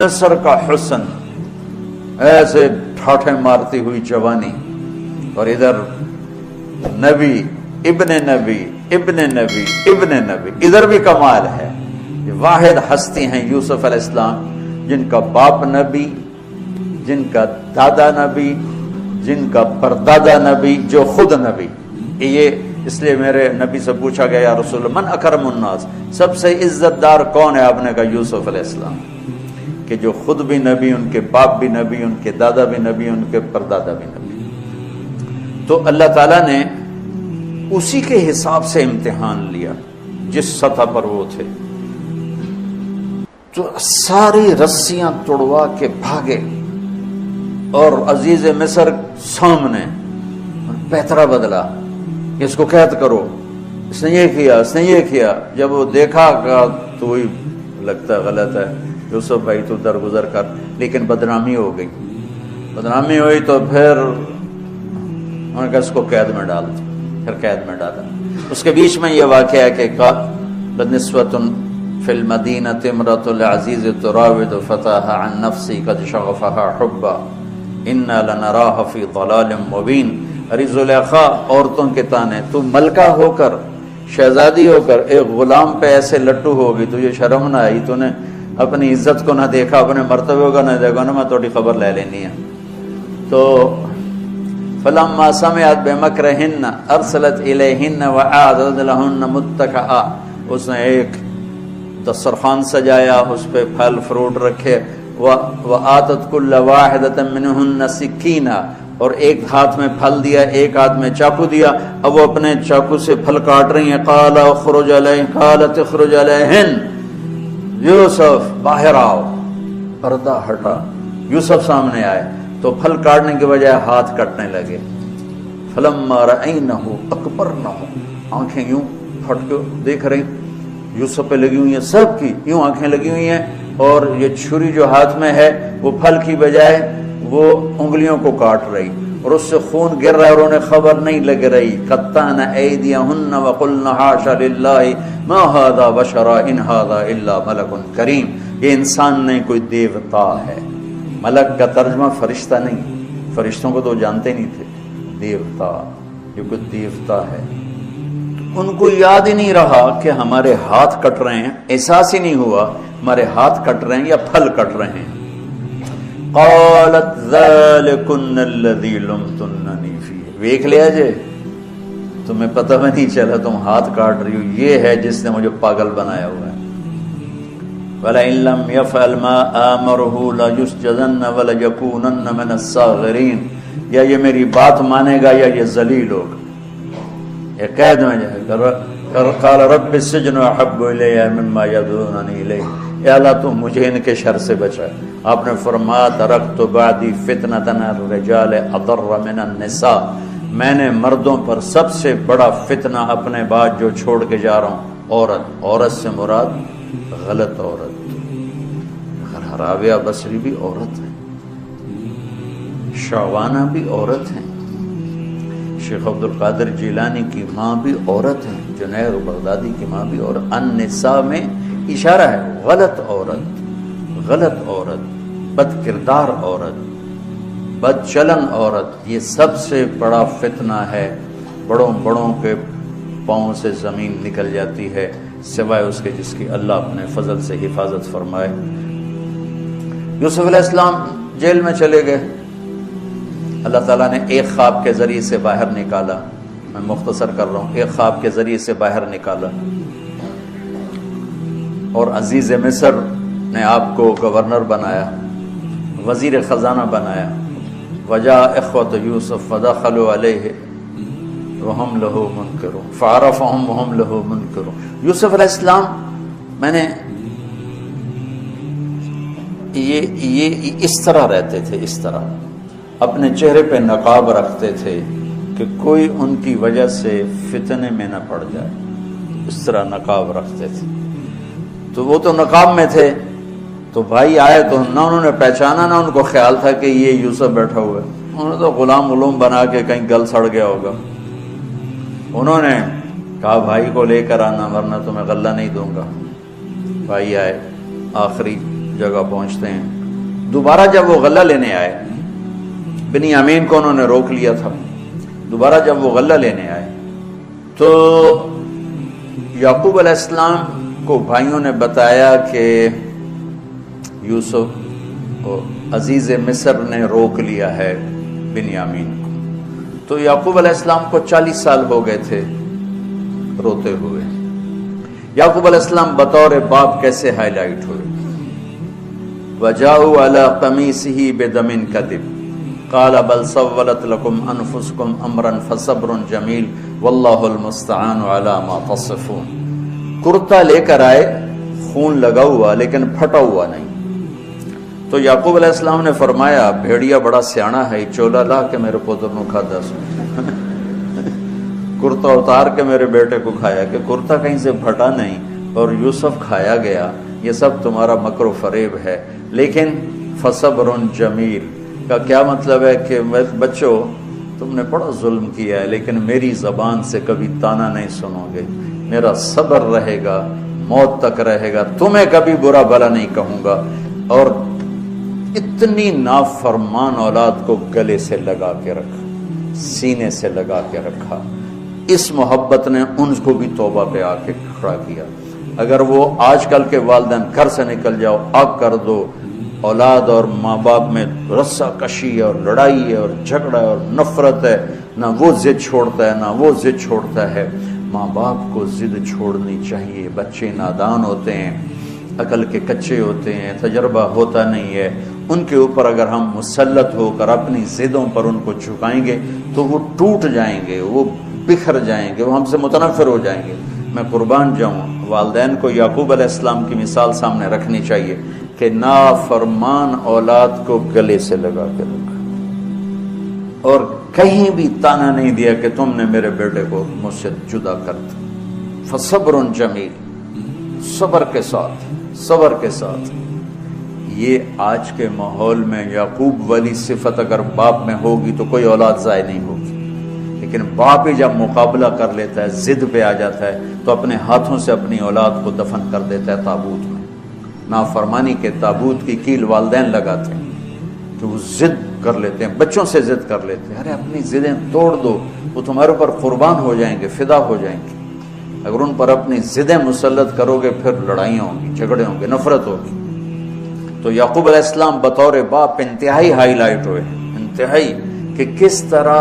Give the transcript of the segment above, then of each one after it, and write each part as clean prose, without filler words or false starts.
مصر کا حسن، ایسے ٹھاٹھے مارتی ہوئی جوانی، اور ادھر نبی ابن نبی ابن نبی ابن نبی، ادھر بھی کمال ہے۔ یہ واحد ہستی ہیں یوسف علیہ السلام، جن کا باپ نبی، جن کا دادا نبی، جن کا پردادا نبی، جو خود نبی۔ یہ اس لیے میرے نبی سے پوچھا گیا، یا رسول اللہ من اکرم الناس، سب سے عزت دار کون ہے؟ آپ نے کہا یوسف علیہ السلام، کہ جو خود بھی نبی، ان کے باپ بھی نبی، ان کے دادا بھی نبی، ان کے پردادا بھی نبی۔ تو اللہ تعالیٰ نے اسی کے حساب سے امتحان لیا جس سطح پر وہ تھے۔ تو ساری رسیاں توڑوا کے بھاگے، اور عزیز مصر سامنے پیترا بدلا کہ اس کو قید کرو، اس نے یہ کیا، اس نے یہ کیا۔ جب وہ دیکھا کہ تو ہی لگتا ہے غلط ہے، یوسف بھائی تو درگزر کر، لیکن بدنامی ہو گئی۔ بدنامی ہوئی تو پھر انہوں نے کہا اس کو قید میں ڈال دو، پھر قید میں ڈالا۔ اس کے بیچ میں یہ واقعہ ہے کہ بنسبۃ فی المدینۃ امرأۃ العزیز تراود فتاها عن نفسی قد شغفها حبا انا لنراها فی ضلال مبین۔ ارے زلیخا، عورتوں کے تانے، تو ملکہ ہو کر، شہزادی ہو کر ایک غلام پہ ایسے لٹو ہوگی، تجھے شرم نہ آئی؟ تو نے اپنی عزت کو نہ دیکھا، اپنے مرتبے کو نہ دیکھا، میں تھوڑی خبر لے لینی ہے۔ تو فلما سمعت بمکرہن ارسلت الیہن وأعدت لہن متکئا، اس نے ایک دسترخوان سجایا، اس پہ پھل فروٹ رکھے، وآتت کل واحدۃ منہن سکینہ، اور ایک ہاتھ میں پھل دیا، ایک ہاتھ میں چاقو دیا۔ اب وہ اپنے چاقو سے پھل کاٹ رہی ہیں۔ قال اخرج علیہن، قالت اخرج علیہن، یوسف باہر آؤ۔ پردہ ہٹا، یوسف سامنے آئے تو پھل کاٹنے کے بجائے ہاتھ کٹنے لگے۔ فلما رأینہ اکبرنہ، آنکھیں یوں پھٹ کے دیکھ رہی، یوسف پہ لگی ہوئی ہیں، سب کی یوں آنکھیں لگی ہوئی ہیں، اور یہ چھری جو ہاتھ میں ہے وہ پھل کی بجائے وہ انگلیوں کو کاٹ رہی، اور اس سے خون گر رہا ہے، اور انہیں خبر نہیں لگ رہی۔ قطعن ایدیہن وقلن حاشا للہ ما ھذا بشرا ان ھذا الا ملک کریم۔ یہ انسان نہیں، کوئی دیوتا ہے۔ ملک کا ترجمہ فرشتہ نہیں، فرشتوں کو تو جانتے نہیں تھے، دیوتا، یہ کوئی دیوتا ہے۔ ان کو یاد ہی نہیں رہا کہ ہمارے ہاتھ کٹ رہے ہیں، احساس ہی نہیں ہوا ہمارے ہاتھ کٹ رہے ہیں یا پھل کٹ رہے ہیں۔ قالت ذالکن الذی لمتننی فیہ، دیکھ لیا جے، تمہیں پتہ بھی نہیں چلا تم ہاتھ کاٹ رہی ہو، یہ ہے جس نے مجھے پاگل بنایا ہوا ہے۔ وَلَئِن لَّمْ يَفْعَلْ مَا آمَرُهُ لَيُسْجَنَنَّ وَلَيَكُونَنَّ مِنَ الصَّاغِرِينَ، یا یہ میری بات مانے گا یا یہ ذلیل ہوگا، یہ قید میں جائے گا۔ قال رب السجن احب الی مما یدعوننی الیہ، اے اللہ تو مجھے ان کے شر سے بچا۔ آپ نے فرمایا ترکت بعدی فتنۃ الرجال اضر من النساء، میں نے مردوں پر سب سے بڑا فتنہ اپنے بعد جو چھوڑ کے جا رہا ہوں عورت۔ عورت سے مراد غلط عورت۔ راویہ بصری بھی عورت ہے، شعوانہ بھی عورت ہیں، شیخ عبد القادر جیلانی کی ماں بھی عورت ہے، جنید بغدادی کی ماں بھی عورت۔ النساء میں اشارہ ہے غلط عورت، غلط عورت، بد کردار عورت، بد چلن عورت، یہ سب سے بڑا فتنہ ہے۔ بڑوں بڑوں کے پاؤں سے زمین نکل جاتی ہے، سوائے اس کے جس کی اللہ اپنے فضل سے حفاظت فرمائے۔ یوسف علیہ السلام جیل میں چلے گئے، اللہ تعالیٰ نے ایک خواب کے ذریعے سے باہر نکالا، میں مختصر کر رہا ہوں، ایک خواب کے ذریعے سے باہر نکالا، اور عزیز مصر نے آپ کو گورنر بنایا، وزیر خزانہ بنایا۔ وجاء اخوۃ یوسف فدخلوا علیہ وہم لہ منکرون فعرفہم وہم لہ منکرون۔ یوسف علیہ السلام، میں نے یہ اس طرح رہتے تھے، اس طرح اپنے چہرے پہ نقاب رکھتے تھے کہ کوئی ان کی وجہ سے فتنے میں نہ پڑ جائے، اس طرح نقاب رکھتے تھے۔ تو وہ تو نقاب میں تھے، تو بھائی آئے تو نہ انہوں نے پہچانا، نہ ان کو خیال تھا کہ یہ یوسف بیٹھا ہوا ہے، انہوں نے تو غلام علوم بنا کے کہیں گل سڑ گیا ہوگا۔ انہوں نے کہا بھائی کو لے کر آنا ورنہ تمہیں غلہ نہیں دوں گا۔ بھائی آئے، آخری جگہ پہنچتے ہیں. دوبارہ جب وہ غلہ لینے آئے، بنیامین کو انہوں نے روک لیا تھا، دوبارہ جب وہ غلہ لینے آئے تو یعقوب علیہ السلام کو بھائیوں نے بتایا کہ یوسف عزیز مصر نے روک لیا ہے بنیامین کو. تو یعقوب علیہ السلام کو 40 سال ہو گئے تھے روتے ہوئے. یعقوب علیہ السلام بطور باپ کیسے ہائی لائٹ ہوئے؟ وَجَاءُوا عَلَىٰ قَمِيصِهِ بِدَمٍ كَذِبٍ قَالَ بَلْ سَوَّلَتْ لَكُمْ أَنفُسُكُمْ أَمْرًا فَصَبْرٌ جَمِيلٌ وَاللَّهُ الْمُسْتَعَانُ عَلَىٰ مَا تَصِفُونَ. کرتا لے کر آئے، خون لگا ہوا لیکن پھٹا ہوا نہیں. تو یعقوب علیہ السلام نے فرمایا بھیڑیا بڑا سیانا ہے، چولا لا کے میرے پوتر نو کھا دس کرتا اتار کے میرے بیٹے کو کھایا کہ کرتا کہیں سے پھٹا نہیں اور یوسف کھایا گیا. یہ سب تمہارا مکر و فریب ہے. لیکن فصبر جمیل کا کیا مطلب ہے کہ بچوں تم نے بڑا ظلم کیا ہے لیکن میری زبان سے کبھی تانا نہیں سنو گے، میرا صبر رہے گا، موت تک رہے گا، تمہیں کبھی برا بھلا نہیں کہوں گا. اور اتنی نافرمان اولاد کو گلے سے لگا کے رکھا، سینے سے لگا کے رکھا. اس محبت نے ان کو بھی توبہ پہ آ کے کھڑا کیا. اگر وہ آج کل کے والدین گھر سے نکل جاؤ آگ کر دو، اولاد اور ماں باپ میں رسا کشی ہے اور لڑائی ہے اور جھگڑا ہے اور نفرت ہے، نہ وہ ضد چھوڑتا ہے نہ وہ ضد چھوڑتا ہے. ماں باپ کو ضد چھوڑنی چاہیے. بچے نادان ہوتے ہیں، عقل کے کچے ہوتے ہیں، تجربہ ہوتا نہیں ہے. ان کے اوپر اگر ہم مسلط ہو کر اپنی ضدوں پر ان کو جھکائیں گے تو وہ ٹوٹ جائیں گے، وہ بکھر جائیں گے، وہ ہم سے متنفر ہو جائیں گے. میں قربان جاؤں، والدین کو یعقوب علیہ السلام کی مثال سامنے رکھنی چاہیے کہ نافرمان اولاد کو گلے سے لگا کے رکھا اور کہیں بھی تانا نہیں دیا کہ تم نے میرے بیٹے کو مجھ سے جدا کر دیا. فصبر جمیل، صبر کے ساتھ. یہ آج کے ماحول میں یعقوب والی صفت اگر باپ میں ہوگی تو کوئی اولاد ضائع نہیں ہوگی. لیکن باپ ہی جب مقابلہ کر لیتا ہے، ضد پہ آ جاتا ہے تو اپنے ہاتھوں سے اپنی اولاد کو دفن کر دیتا ہے تابوت میں. نافرمانی کے تابوت کی کیل والدین لگاتے ہیں کہ وہ ضد کر لیتے ہیں، بچوں سے ضد کر لیتے ہیں. ارے اپنی ضدیں توڑ دو، وہ تمہارے اوپر قربان ہو جائیں گے، فدا ہو جائیں گے. اگر ان پر اپنی ضدیں مسلط کرو گے پھر لڑائیاں ہوں گی، جھگڑے ہوں گے، نفرت ہوگی. تو یعقوب علیہ السلام بطور باپ انتہائی ہائی لائٹ ہوئے، انتہائی، کہ کس طرح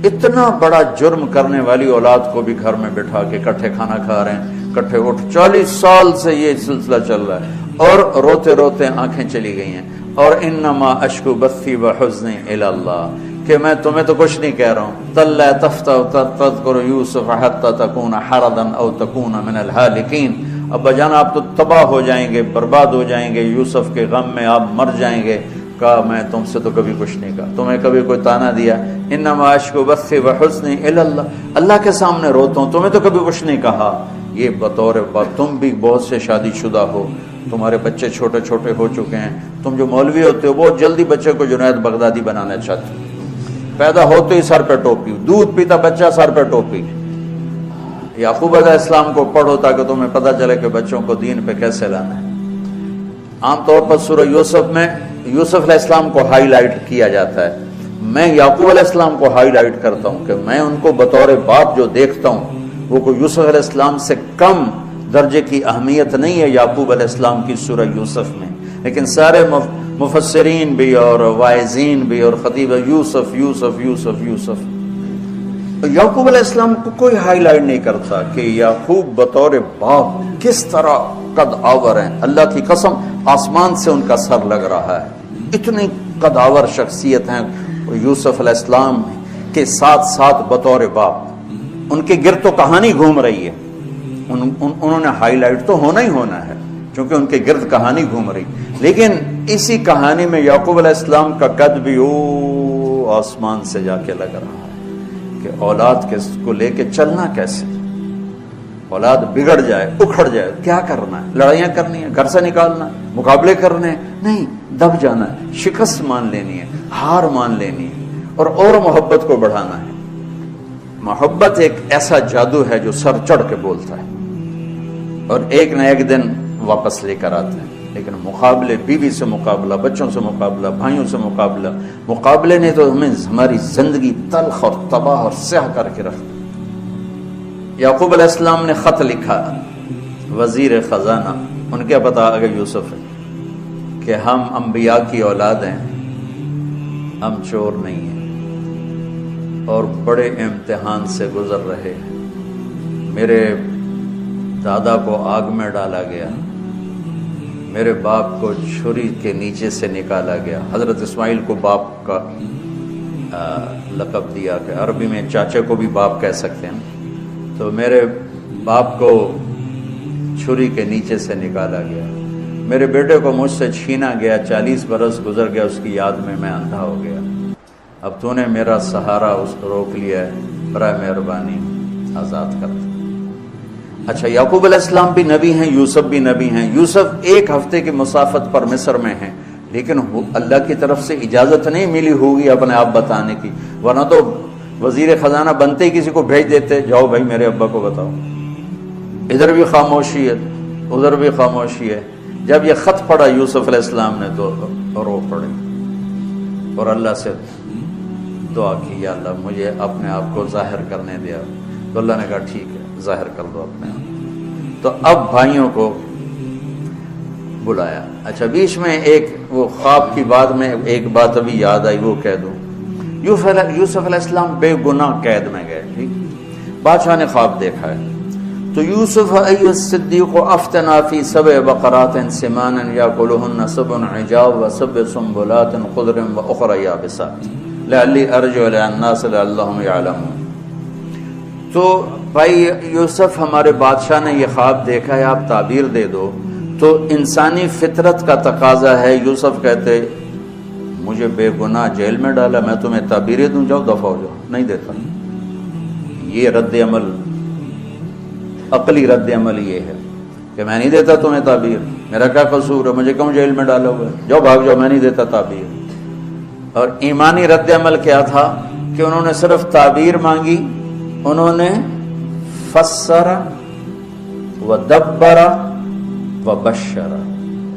اتنا بڑا جرم کرنے والی اولاد کو بھی گھر میں بٹھا کے کٹھے کھانا کھا رہے ہیں، کٹھے اٹھ. 40 سال سے یہ سلسلہ چل رہا ہے اور روتے روتے آنکھیں چلی گئی ہیں. اور انما اشکو بثی وحزنی الی اللہ، کہ میں تمہیں تو کچھ نہیں کہہ رہا ہوں. تلا تفتح تذکر یوسف حتی تکون حردا او تکون من الہالکین. ابا جان آپ تو تباہ ہو جائیں گے، برباد ہو جائیں گے، یوسف کے غم میں آپ مر جائیں گے. کہا میں تم سے تو کبھی کچھ نہیں کہا، تمہیں کبھی کوئی تانا دیا؟ انما اشکو بثی وحزنی الی اللہ، اللہ کے سامنے روتا ہوں، تمہیں تو کبھی کچھ نہیں کہا. یہ بطور بات. تم بھی بہت سے شادی شدہ ہو، تمہارے بچے چھوٹے چھوٹے ہو چکے ہیں. تم جو مولوی ہوتے ہو بہت جلدی بچے کو جنید بغدادی بنانا چاہتے ہو. پیدا ہوتے ہی سر پہ ٹوپی، دودھ پیتا بچہ سر پہ ٹوپی. یعقوب علیہ السلام کو پڑھو تاکہ تمہیں پتہ چلے کہ بچوں کو دین پہ کیسے لانا ہے. عام طور پر سورہ یوسف میں یوسف علیہ السلام کو ہائی لائٹ کیا جاتا ہے. میں یعقوب علیہ السلام کو ہائی لائٹ کرتا ہوں کہ میں ان کو بطور باپ جو دیکھتا ہوں وہ کوئی یوسف علیہ السلام سے کم درجے کی اہمیت نہیں ہے یعقوب علیہ السلام کی سورہ یوسف میں. لیکن سارے مفسرین بھی اور واعظین بھی اور خطیب یوسف یوسف یوسف یوسف یعقوب علیہ السلام کو کوئی ہائی لائٹ نہیں کرتا کہ یعقوب بطور باپ کس طرح قد آور ہیں. اللہ کی قسم آسمان سے ان کا سر لگ رہا ہے. اتنی قد آور شخصیت ہیں یوسف علیہ السلام کے ساتھ ساتھ بطور باپ. ان کے گرد تو کہانی گھوم رہی ہے، انہوں نے ہائی لائٹ تو ہونا ہی ہونا ہے چونکہ ان کے گرد کہانی گھوم رہی. لیکن اسی کہانی میں یعقوب علیہ السلام کا قد بھی آسمان سے جا کے لگ رہا ہے کہ اولاد کو لے کے چلنا کیسے. اولاد بگڑ جائے، اکھڑ جائے، کیا کرنا ہے؟ لڑائیاں کرنی ہے، گھر سے نکالنا ہے، مقابلے کرنے ہیں؟ نہیں، دب جانا ہے، شکست مان لینی ہے، ہار مان لینی ہے اور محبت کو بڑھانا ہے. محبت ایک ایسا جادو ہے جو سر چڑھ کے بولتا ہے اور ایک نہ ایک دن واپس لے کر آتا ہے. لیکن مقابلے، بیوی سے مقابلہ، بچوں سے مقابلہ، بھائیوں سے مقابلہ، مقابلے نے تو ہمیں ہماری زندگی تلخ اور تباہ اور سیاہ کر کے رکھ دی۔ یعقوب علیہ السلام نے خط لکھا وزیر خزانہ، ان کے پتہ آگے یوسف ہے کہ ہم انبیاء کی اولاد ہیں، ہم چور نہیں ہیں اور بڑے امتحان سے گزر رہے ہیں۔ میرے دادا کو آگ میں ڈالا گیا، میرے باپ کو چھری کے نیچے سے نکالا گیا۔ حضرت اسماعیل کو باپ کا لقب دیا کہ عربی میں چاچے کو بھی باپ کہہ سکتے ہیں، تو میرے باپ کو چھری کے نیچے سے نکالا گیا، میرے بیٹے کو مجھ سے چھینا گیا، 40 برس گزر گیا، اس کی یاد میں اندھا ہو گیا، اب تو نے میرا سہارا اس کو روک لیا ہے، برائے مہربانی آزاد کر دے۔ اچھا، یعقوب علیہ السلام بھی نبی ہیں، یوسف بھی نبی ہیں۔ یوسف 1 ہفتے کی مسافت پر مصر میں ہیں، لیکن اللہ کی طرف سے اجازت نہیں ملی ہوگی اپنے آپ بتانے کی، ورنہ تو وزیر خزانہ بنتے ہی کسی کو بھیج دیتے، جاؤ بھائی میرے ابا کو بتاؤ۔ ادھر بھی خاموشی ہے، ادھر بھی خاموشی ہے۔ جب یہ خط پڑھا یوسف علیہ السلام نے تو رو پڑے اور اللہ سے دعا کی، یا اللہ مجھے اپنے آپ کو ظاہر کرنے دیا۔ تو اللہ نے کہا ٹھیک ہے، ظاہر کر دو اپنے آپ۔ تو اب بھائیوں کو بلایا۔ اچھا، بیچ میں ایک وہ خواب کی بات میں ایک بات ابھی یاد آئی، وہ کہہ دوں۔ یوسف علیہ السلام بے گناہ قید میں گئے، ٹھیک، بادشاہ نے خواب دیکھا ہے۔ تو یوسف ایھا الصدیق افتنا فی 7 بقرات سمان یاکلہن 7 عجاف و7 سنبلات خضر واخری یابسات لعلی ارجع الی الناس لعلہم یعلمون۔ تو بھائی یوسف، ہمارے بادشاہ نے یہ خواب دیکھا ہے، آپ تعبیر دے دو۔ تو انسانی فطرت کا تقاضا ہے، یوسف کہتے مجھے بے گناہ جیل میں ڈالا، میں تمہیں تعبیریں دوں، جاؤ دفع ہو جاؤ، نہیں دیتا۔ یہ رد عمل، عقلی رد عمل یہ ہے کہ میں نہیں دیتا تمہیں تعبیر، میرا کیا قصور ہے، مجھے کیوں جیل میں ڈالا ہوا ہے، جاؤ بھاگ جاؤ، میں نہیں دیتا تعبیر۔ اور ایمانی رد عمل کیا تھا کہ انہوں نے صرف تعبیر مانگی، انہوں نے فسر و دبر و بشر،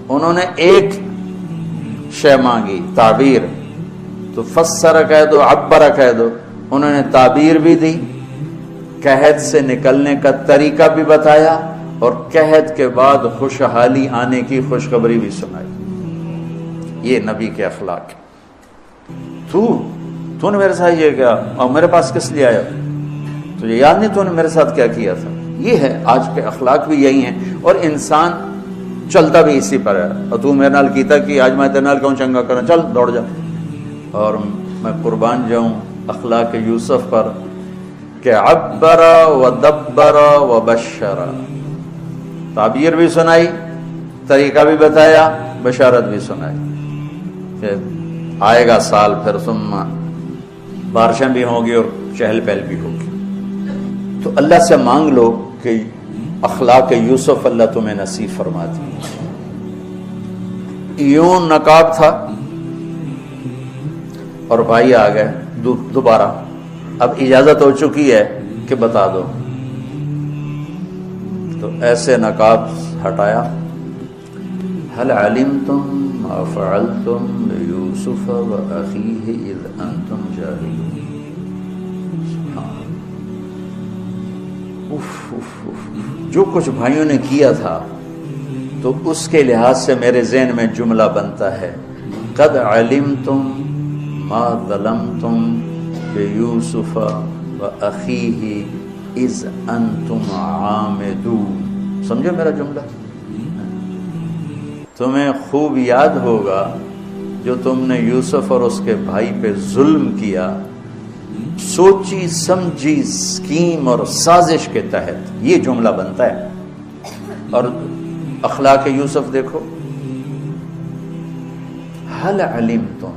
انہوں نے ایک شے مانگی، تعبیر۔ تو فسر کہہ دو، عبر کہہ دو، انہوں نے تعبیر بھی دی، قحط سے نکلنے کا طریقہ بھی بتایا، اور قحط کے بعد خوشحالی آنے کی خوشخبری بھی سنائی۔ یہ نبی کے اخلاق۔ تو نے میرے ساتھ یہ کیا، اور میرے پاس کس لیے آیا، تجھے یاد نہیں تو نے میرے ساتھ کیا کیا تھا؟ یہ ہے آج کے اخلاق بھی یہی ہیں، اور انسان چلتا بھی اسی پر ہے۔ اور تو میرے نال کیتا کہ آج میں تیرے نال کیوں چنگا کرنا، چل دوڑ جا۔ اور میں قربان جاؤں اخلاق یوسف پر کہ عبر و دبر و بشر، تعبیر بھی سنائی، طریقہ بھی بتایا، بشارت بھی سنائی کہ آئے گا سال، پھر ثم بارشیں بھی ہوں گی اور چہل پہل بھی ہوگی۔ تو اللہ سے مانگ لو کہ اخلاق یوسف اللہ تمہیں نصیب فرما دی۔ یوں نقاب تھا اور بھائی آ گئے دوبارہ، اب اجازت ہو چکی ہے کہ بتا دو۔ تو ایسے نقاب ہٹایا، هل علمتم ما فعلتم بيوسف وأخيه إذ أنتم جاهلون۔ جو کچھ بھائیوں نے کیا تھا تو اس کے لحاظ سے میرے ذہن میں جملہ بنتا ہے، قد علمتم ما ظلمتم بيوسف وأخيه إذ أنتم عامدون۔ سمجھو میرا جملہ؟ تمہیں خوب یاد ہوگا جو تم نے یوسف اور اس کے بھائی پہ ظلم کیا، سوچی سمجھی اسکیم اور سازش کے تحت، یہ جملہ بنتا ہے۔ اور اخلاق یوسف دیکھو، حل علمتم،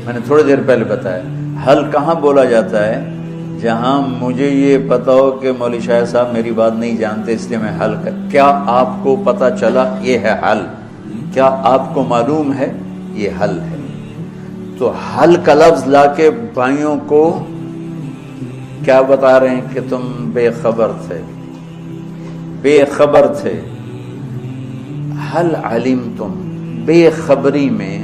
میں نے تھوڑی دیر پہلے بتایا، حل کہاں بولا جاتا ہے؟ جہاں مجھے یہ پتا ہو کہ مولوی شاہ صاحب میری بات نہیں جانتے اس لیے میں حل کر، کیا آپ کو پتا چلا؟ یہ ہے حل۔ کیا آپ کو معلوم ہے؟ یہ حل ہے۔ تو حل کا لفظ لا کے بھائیوں کو کیا بتا رہے ہیں کہ تم بے خبر تھے، بے خبر تھے۔ حل علمتم، بے خبری میں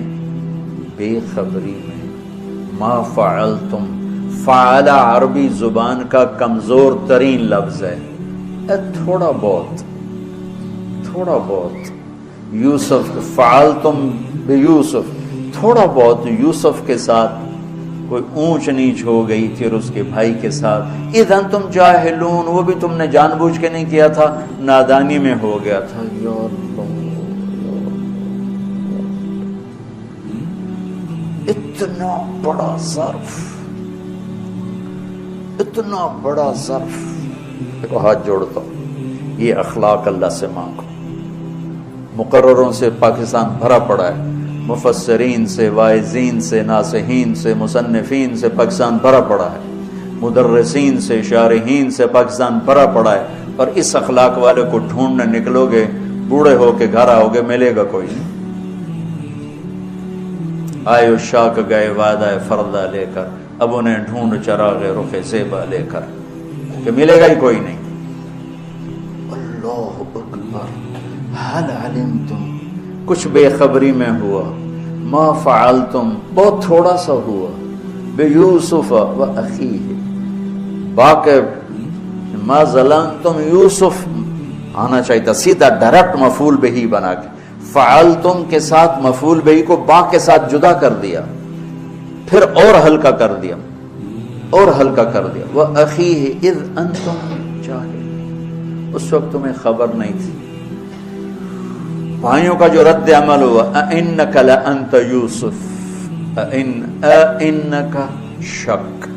ما فعلتم، فعل عربی زبان کا کمزور ترین لفظ ہے، تھوڑا بہت یوسف، فعلتم بیوسف، تھوڑا بہت یوسف کے ساتھ کوئی اونچ نیچ ہو گئی تھی اور اس کے بھائی کے ساتھ، اذن تم جاہلون، وہ بھی تم نے جان بوجھ کے نہیں کیا تھا، نادانی میں ہو گیا تھا۔ یا اللہ، اتنا بڑا ظرف، دیکھو ہاتھ جوڑتا ہوں، یہ اخلاق اللہ سے مانگو۔ مقرروں سے پاکستان بھرا پڑا ہے، مفسرین سے، واعظین سے، ناصحین سے، مصنفین سے پاکستان بھرا پڑا ہے، مدرسین سے، شارحین سے پاکستان بھرا پڑا ہے، اور اس اخلاق والے کو ڈھونڈنے نکلو گے، بوڑھے ہو کے گھر آؤ گے، ملے گا کوئی نہیں۔ آئے الشاق گئے وعدہ فردا لے کر، اب انہیں ڈھونڈ چراغ رخ زیبا لے کر، کہ ملے گا ہی کوئی نہیں۔ اللہ اکبر، حل علمتم، کچھ بے خبری میں ہوا، ما فعلتم، بہت تھوڑا سا ہوا، بیوسف و اخیہ، باقی ما ظلمتم، یوسف آنا چاہیے تھا سیدھا ڈائریکٹ مفعول بہی بنا کے، فعلتم کے ساتھ مفعول بہی کو با کے ساتھ جدا کر دیا، پھر اور ہلکا کر دیا، وَأَخِيهِ إِذْ أَنْتُمْ جَاهِلُونَ، اس وقت تمہیں خبر نہیں تھی۔ بھائیوں کا جو رد عمل ہوا، أَإِنَّكَ لَأَنْتَ يُوسف، أَإِنَّكَ شک،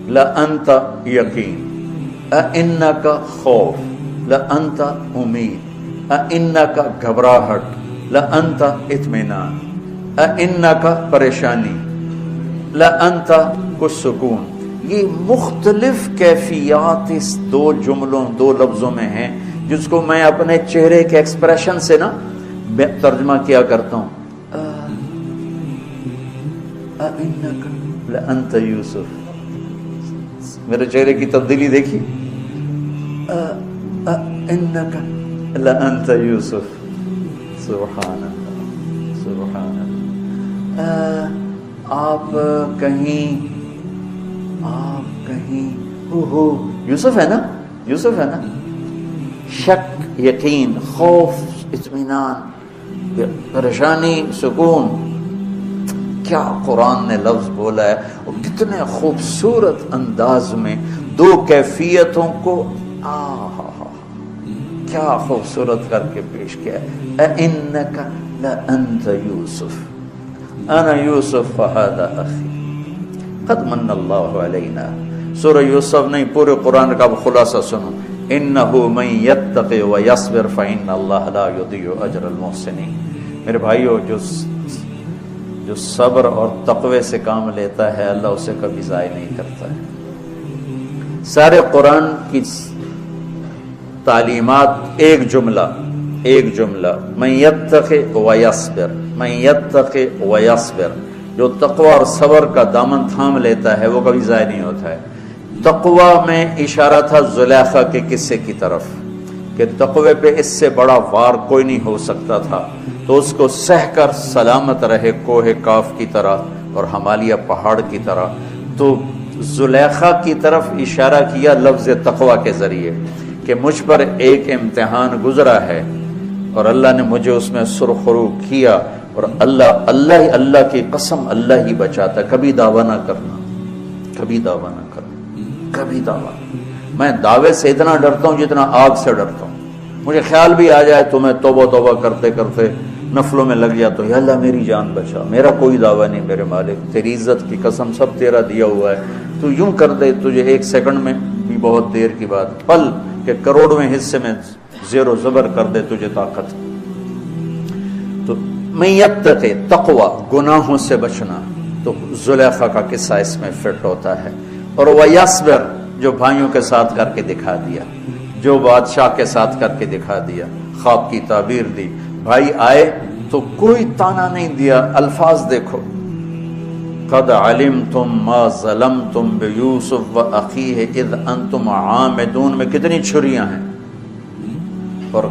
لَأَنْتَ یقین، أَإِنَّكَ خوف، لَأَنْتَ امید، أَإِنَّكَ گھبراہٹ، لَأَنْتَ اطمینان، أَإِنَّكَ پریشانی، لَأَنْتَ کچھ سکون۔ یہ مختلف کیفیات اس دو جملوں، دو لفظوں میں ہیں، جس کو میں اپنے چہرے کے ایکسپریشن سے نا ترجمہ کیا کرتا ہوں۔ أَإِنَّكَ لَأَنْتَ یوسف، میرے چہرے کی تبدیلی دیکھی، أَإِنَّكَ لَأَنْتَ یوسف، سبحان اللہ، سبحان اللہ۔ آپ کہیں یوسف ہے نا، شک، یقین، خوف، اطمینان، پریشانی، سکون، کیا قرآن نے لفظ بولا ہے، اور کتنے خوبصورت انداز میں دو کیفیتوں کو کیا خوبصورت کر کے پیش کیا ہے۔ اِنَّكَ لَأَنْتَ يُوسُف، أَنَا يُوسُف وَهَذَا أَخِي قَدْ مَنَّ اللَّهُ عَلَيْنَا۔ سورہ یوسف نہیں، پورے قرآن کا خلاصہ سنو، إِنَّهُ مَن يَتَّقِ وَيَصْبِرْ فَإِنَّ اللَّهَ لَا يُضِيعُ أَجْرَ الْمُحْسِنِينَ۔ میرے بھائیو، جو صبر اور تقوی سے کام لیتا ہے، اللہ اسے کبھی ضائع نہیں کرتا ہے۔ سارے قرآن کی تعلیمات ایک جملہ، من یتق ویصبر، من یتق ویصبر، جو تقوی اور صبر کا دامن تھام لیتا ہے وہ کبھی ضائع نہیں ہوتا ہے۔ تقوی میں اشارہ تھا زلیخا کے قصے کی طرف، کہ تقوی پہ اس سے بڑا وار کوئی نہیں ہو سکتا تھا، تو اس کو سہ کر سلامت رہے کوہ کاف کی طرح اور ہمالیہ پہاڑ کی طرح۔ تو زلیخا کی طرف اشارہ کیا لفظ تقوی کے ذریعے، کہ مجھ پر ایک امتحان گزرا ہے اور اللہ نے مجھے اس میں سرخرو کیا، اور اللہ کی قسم اللہ ہی بچاتا، کبھی دعویٰ نہ کرنا، کبھی دعویٰ نہ کرنا، کبھی دعویٰ۔ میں دعوے سے اتنا ڈرتا ہوں جتنا آگ سے ڈرتا ہوں۔ مجھے خیال بھی آ جائے تو میں توبہ کرتے کرتے نفلوں میں لگ جاتا ہوں، یا اللہ میری جان بچا، میرا کوئی دعویٰ نہیں میرے مالک، تیری عزت کی قسم سب تیرا دیا ہوا ہے، تو یوں کر دے تجھے ایک سیکنڈ میں بھی بہت دیر کی بات، پل کہ کروڑویں حصے میں زیر و زبر کر دے تجھے طاقت۔ تو من یتق، تقوی، گناہوں سے بچنا، تو زلیخا کا قصہ اس میں فٹ ہوتا ہے۔ اور ویصبر، جو بھائیوں کے ساتھ کر کے دکھا دیا، جو بادشاہ کے ساتھ کر کے دکھا دیا، خواب کی تعبیر دی، بھائی آئے تو کوئی تانا نہیں دیا، الفاظ دیکھو، قد علمتم ما ظلمتم بیوسف واخیہ اذ انتم عامدون میں کتنی چھریاں ہیں، اور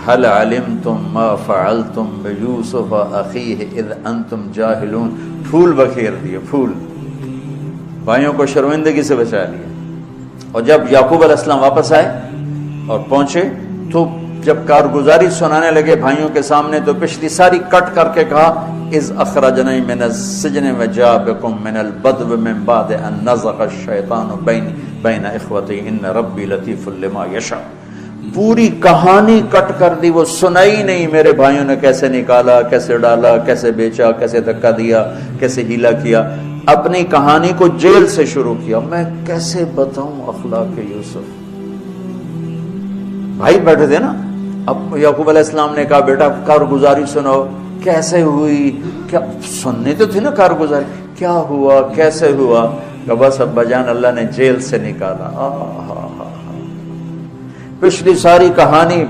هل علمتم ما فعلتم بيوسف اخيه اذ انتم جاهلون. پھول بکھیر دیے، پھول، بھائیوں کو شرمندگی سے بچا لیا. اور جب یعقوب علیہ السلام واپس آئے اور پہنچے تو جب کارگزاری سنانے لگے بھائیوں کے سامنے تو پچھلی ساری کٹ کر کے کہا اذ اخرجنی من السجن وجاء بكم من البدو من بعد ان نزغ الشیطان بین اخوتی ان ربی لطیف لما یشاء. پوری کہانی کٹ کر دی، وہ سنائی نہیں میرے بھائیوں نے کیسے نکالا، کیسے ڈالا، کیسے بیچا، کیسے دھکا دیا، کیسے ہیلا کیا. اپنی کہانی کو جیل سے شروع کیا. میں کیسے بتاؤں اخلاق یوسف. بھائی بیٹھے تھے نا. اب یعقوب علیہ السلام نے کہا بیٹا کارگزاری سناؤ، کیسے ہوئی، کیا سننی تو تھی نا کارگزاری، کیا ہوا کیسے ہوا. کہ بس ابا جان اللہ نے جیل سے نکالا. پچھلی ساری کہانی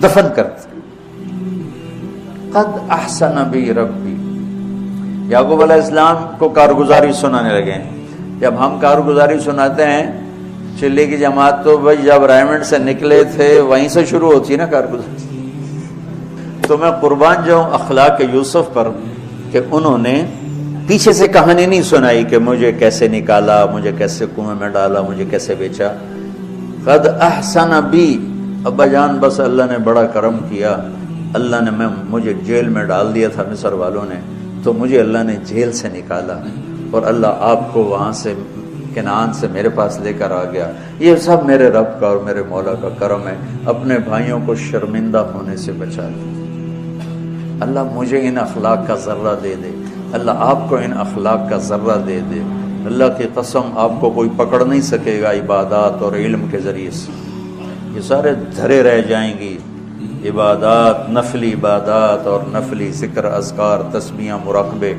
دفن کرتے. قد احسن بی ربی. یعقوب علیہ السلام کو کارگزاری سنانے لگے. جب ہم کارگزاری سناتے ہیں چلی کی جماعت تو بھائی جب رائمنڈ سے نکلے تھے وہیں سے شروع ہوتی ہے نا کارگزاری. تو میں قربان جاؤں اخلاق یوسف پر کہ انہوں نے پیچھے سے کہانی نہیں سنائی کہ مجھے کیسے نکالا، مجھے کیسے کنویں میں ڈالا، مجھے کیسے بیچا. قد احسن بی، ابا جان بس اللہ نے بڑا کرم کیا. اللہ نے مجھے جیل میں ڈال دیا تھا مصر والوں نے، تو مجھے اللہ نے جیل سے نکالا اور اللہ آپ کو وہاں سے کنعان سے میرے پاس لے کر آ گیا. یہ سب میرے رب کا اور میرے مولا کا کرم ہے. اپنے بھائیوں کو شرمندہ ہونے سے بچا لیا. اللہ مجھے ان اخلاق کا ذرہ دے دے، اللہ آپ کو ان اخلاق کا ذرہ دے دے. اللہ کی قسم آپ کو کوئی پکڑ نہیں سکے گا عبادات اور علم کے ذریعے سے. یہ سارے دھرے رہ جائیں گی عبادات، نفلی عبادات اور نفلی ذکر، اذکار، تسبیحاں، مراقبے.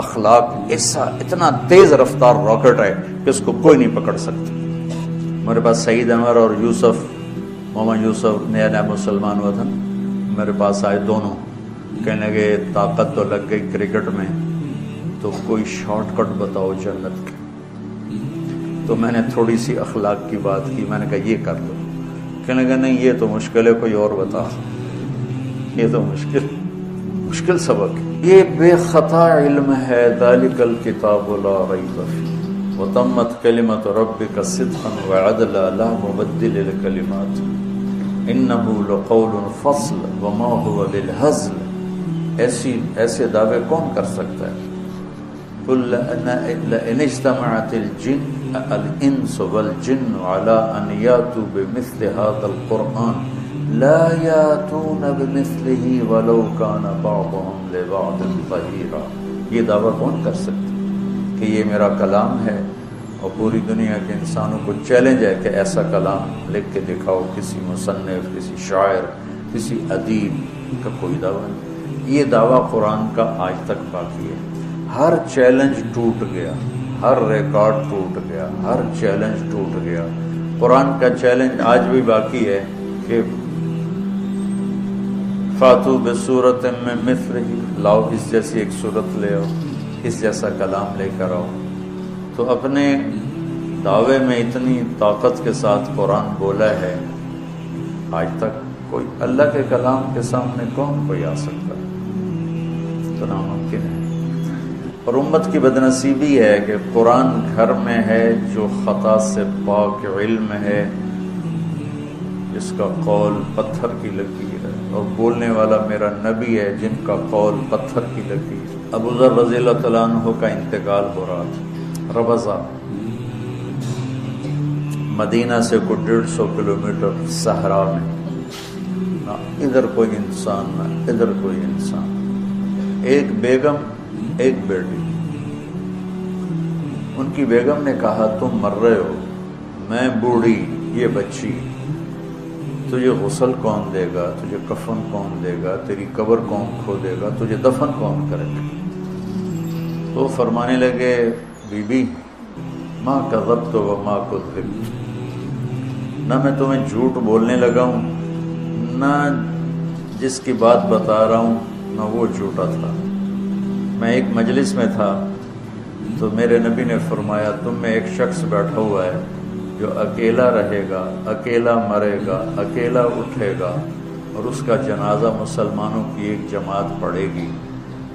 اخلاق ایسا اتنا تیز رفتار راکٹ ہے کہ اس کو کوئی نہیں پکڑ سکتا. میرے پاس سعید انور اور یوسف، محمد یوسف نیا نیا مسلمان ہوا تھا، میرے پاس آئے دونوں. کہنے لگے طاقت تو لگ گئی کرکٹ میں، تو کوئی شارٹ کٹ بتاؤ جنت کے. تو میں نے تھوڑی سی اخلاق کی بات کی. میں نے کہا یہ کر دو. کہنے لگا نہیں یہ تو مشکل ہے، کوئی اور بتا. یہ تو مشکل سبق. یہ بے خطا علم ہے. ذالک الکتاب لا ریب فیہ وتمت کلمۃ ربک صدقا وعدلا لا مبدل لکلمات انہ لقول فصل وما هو بالہزل. ایسے دعوے کون کر سکتا ہے؟ قل لئن اجتمعت الانس والجن على ان ياتوا بمثل هذا القرآن لا ياتون بمثله ولو كان بعضهم لبعض ظهيرا. یہ دعویٰ کون کر سکتا ہے کہ یہ میرا کلام ہے اور پوری دنیا کے انسانوں کو چیلنج ہے کہ ایسا کلام لکھ کے دکھاؤ. کسی مصنف، کسی شاعر، کسی ادیب کا کوئی دعویٰ نہیں. یہ دعویٰ قرآن کا آج تک باقی ہے. ہر چیلنج ٹوٹ گیا، ہر ریکارڈ ٹوٹ گیا، ہر چیلنج ٹوٹ گیا. قرآن کا چیلنج آج بھی باقی ہے کہ فاتو بصورت میں مثلہ، لاؤ اس جیسی ایک صورت لے آؤ، اس جیسا کلام لے کر آؤ. تو اپنے دعوے میں اتنی طاقت کے ساتھ قرآن بولا ہے، آج تک کوئی اللہ کے کلام کے سامنے کون کوئی آ سکتا ہے؟ تو ناممکن ہے. اور امت کی بدنصیبی ہے کہ قرآن گھر میں ہے جو خطا سے پاک علم ہے، جس کا قول پتھر کی لکیر ہے، اور بولنے والا میرا نبی ہے جن کا قول پتھر کی لکیر. ابو ذر رضی اللہ تعالیٰ عنہ کا انتقال ہو رہا تھا. ربضہ مدینہ سے کوئی 150 کلومیٹر صحرا میں، نہ ادھر کوئی انسان نہ ادھر کوئی انسان. ایک بیگم ایک بیٹی. ان کی بیگم نے کہا تم مر رہے ہو، میں بوڑھی، یہ بچی، تجھے غسل کون دے گا، تجھے کفن کون دے گا، تیری قبر کون کھودے گا، تجھے دفن کون کرے گا؟ تو فرمانے لگے بی بی ما کذبت وما کذبت، نہ میں تمہیں جھوٹ بولنے لگا ہوں، نہ جس کی بات بتا رہا ہوں نہ وہ جھوٹا تھا. میں ایک مجلس میں تھا تو میرے نبی نے فرمایا تم میں ایک شخص بیٹھا ہوا ہے جو اکیلا رہے گا، اکیلا مرے گا، اکیلا اٹھے گا، اور اس کا جنازہ مسلمانوں کی ایک جماعت پڑھے گی،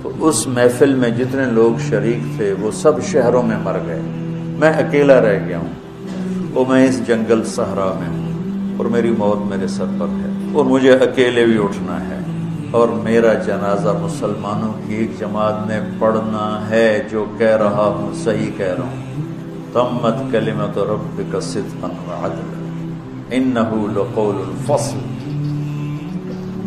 تو اس محفل میں جتنے لوگ شریک تھے وہ سب شہروں میں مر گئے، میں اکیلا رہ گیا ہوں، اور میں اس جنگل صحرا میں ہوں، اور میری موت میرے سر پر ہے، اور مجھے اکیلے بھی اٹھنا ہے، اور میرا جنازہ مسلمانوں کی ایک جماعت نے پڑھنا ہے۔ جو کہہ رہا ہوں صحیح کہہ رہا ہوں، تمت کلمۃ ربک صدقا وعدلا انہ لقول الفصل،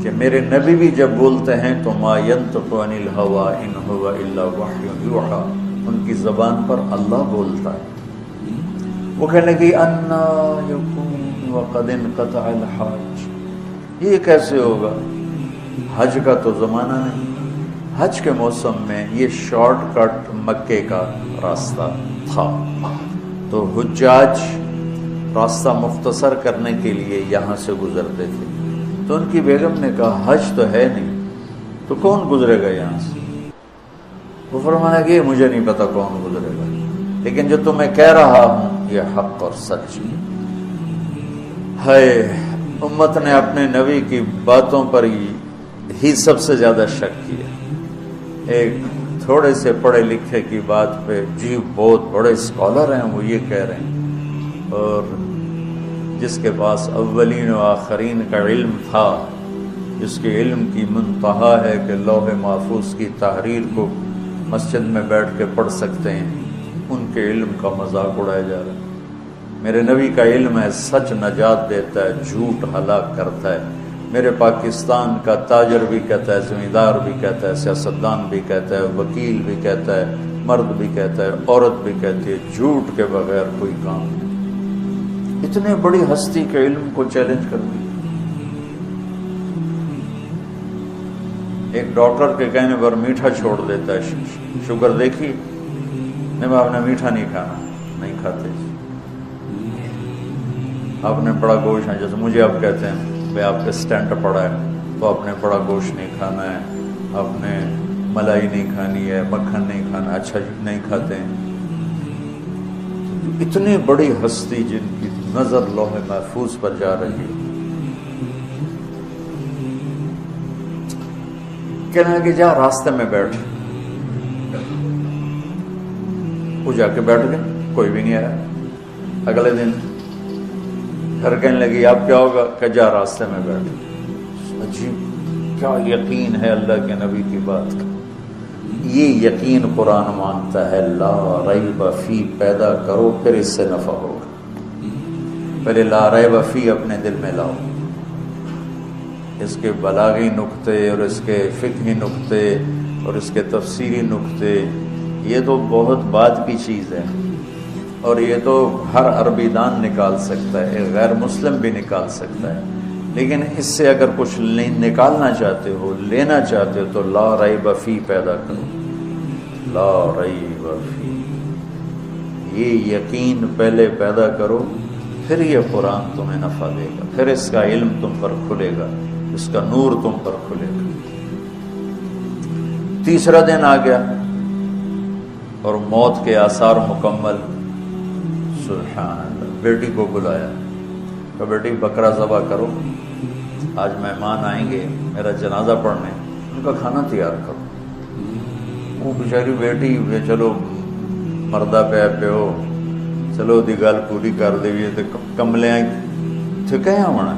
کہ میرے نبی بھی جب بولتے ہیں تو ما ینطق عن الہوی ان هو الا وحی یوحی، ان کی زبان پر اللہ بولتا ہے۔ وہ کہنے لگی انا یکون وقد انقطع الحج، یہ کیسے ہوگا؟ حج کا تو زمانہ نہیں، حج کے موسم میں یہ شارٹ کٹ مکے کا راستہ تھا، تو حجاج راستہ مختصر کرنے کے لیے یہاں سے گزرتے تھے، تو ان کی بیگم نے کہا حج تو ہے نہیں تو کون گزرے گا یہاں سے؟ وہ فرمانے کہ مجھے نہیں پتا کون گزرے گا، لیکن جو تمہیں کہہ رہا ہوں یہ حق اور سچ ہے۔ امت نے اپنے نبی کی باتوں پر ہی سب سے زیادہ شک کیا۔ ایک تھوڑے سے پڑھے لکھے کی بات پہ جی بہت بڑے اسکالر ہیں وہ یہ کہہ رہے ہیں، اور جس کے پاس اولین و آخرین کا علم تھا، جس کے علم کی منتہا ہے کہ لوح محفوظ کی تحریر کو مسجد میں بیٹھ کے پڑھ سکتے ہیں، ان کے علم کا مذاق اڑایا جا رہا ہے۔ میرے نبی کا علم ہے، سچ نجات دیتا ہے، جھوٹ ہلاک کرتا ہے۔ میرے پاکستان کا تاجر بھی کہتا ہے، زمیندار بھی کہتا ہے، سیاستدان بھی کہتا ہے، وکیل بھی کہتا ہے، مرد بھی کہتا ہے، عورت بھی کہتی ہے، جھوٹ کے بغیر کوئی کام نہیں۔ اتنے بڑی ہستی کے علم کو چیلنج کر دیا۔ ایک ڈاکٹر کے کہنے پر میٹھا چھوڑ دیتا ہے، شوگر دیکھی نہیں، آپ نے میٹھا نہیں کھانا، نہیں کھاتے۔ آپ نے بڑا گوشت ہے، جیسے مجھے آپ کہتے ہیں بھائی آپ کے سٹینٹ پڑا ہے تو آپ نے بڑا گوشت نہیں کھانا ہے، آپ نے ملائی نہیں کھانی ہے، مکھن نہیں کھانا، اچھا نہیں کھاتے ہیں۔ اتنی بڑی ہستی جن کی نظر لوح محفوظ پر جا رہی ہے، کہنا کہ جا راستے میں بیٹھ، وہ جا کے بیٹھ گئے، کوئی بھی نہیں آیا۔ اگلے دن گھر کہنے لگی اب کیا ہوگا؟ کہ جا راستے میں بیٹھ۔ عجیب، کیا یقین ہے اللہ کے نبی کی بات کا۔ یہ یقین قرآن مانتا ہے، لا ریب فی پیدا کرو پھر اس سے نفع ہوگا۔ پہلے لا ریب فی اپنے دل میں لاؤ، اس کے بلاغی نقطے اور اس کے فقہی نقطے اور اس کے تفسیری نقطے، یہ تو بہت بعد کی چیز ہے، اور یہ تو ہر عربی دان نکال سکتا ہے، ایک غیر مسلم بھی نکال سکتا ہے، لیکن اس سے اگر کچھ نکالنا چاہتے ہو، لینا چاہتے ہو، تو لا ریب فی پیدا کرو، لا ریب فی، یہ یقین پہلے پیدا کرو، پھر یہ قرآن تمہیں نفع دے گا، پھر اس کا علم تم پر کھلے گا، اس کا نور تم پر کھلے گا۔ تیسرا دن آ گیا اور موت کے آثار مکمل۔ سبحان اللہ، بیٹی کو بلایا کہ بیٹی بکرا ذبح کرو، آج مہمان آئیں گے میرا جنازہ پڑھنے، ان کا کھانا تیار کرو۔ وہ بیچاری بیٹی چلو مردہ پہ ہو، چلو دی گل پوری کر دے، کملے تھے کہاں ہونا۔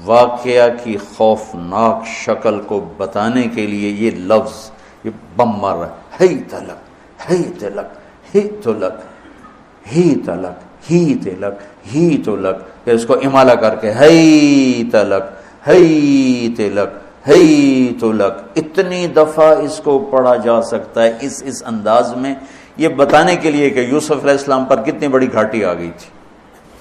واقعہ کی خوفناک شکل کو بتانے کے لیے یہ لفظ، یہ بم مار رہا ہے، ہی تلک، ہی تلک، ہی تلک، ہی تلک، ہی تلک، ہی تلک، کہ اس کو امالہ کر کے ہی تلک، ہی تلک، ہی تلک، اتنی دفعہ اس کو پڑھا جا سکتا ہے اس انداز میں، یہ بتانے کے لیے کہ یوسف علیہ السلام پر کتنی بڑی گھاٹی آ گئی تھی،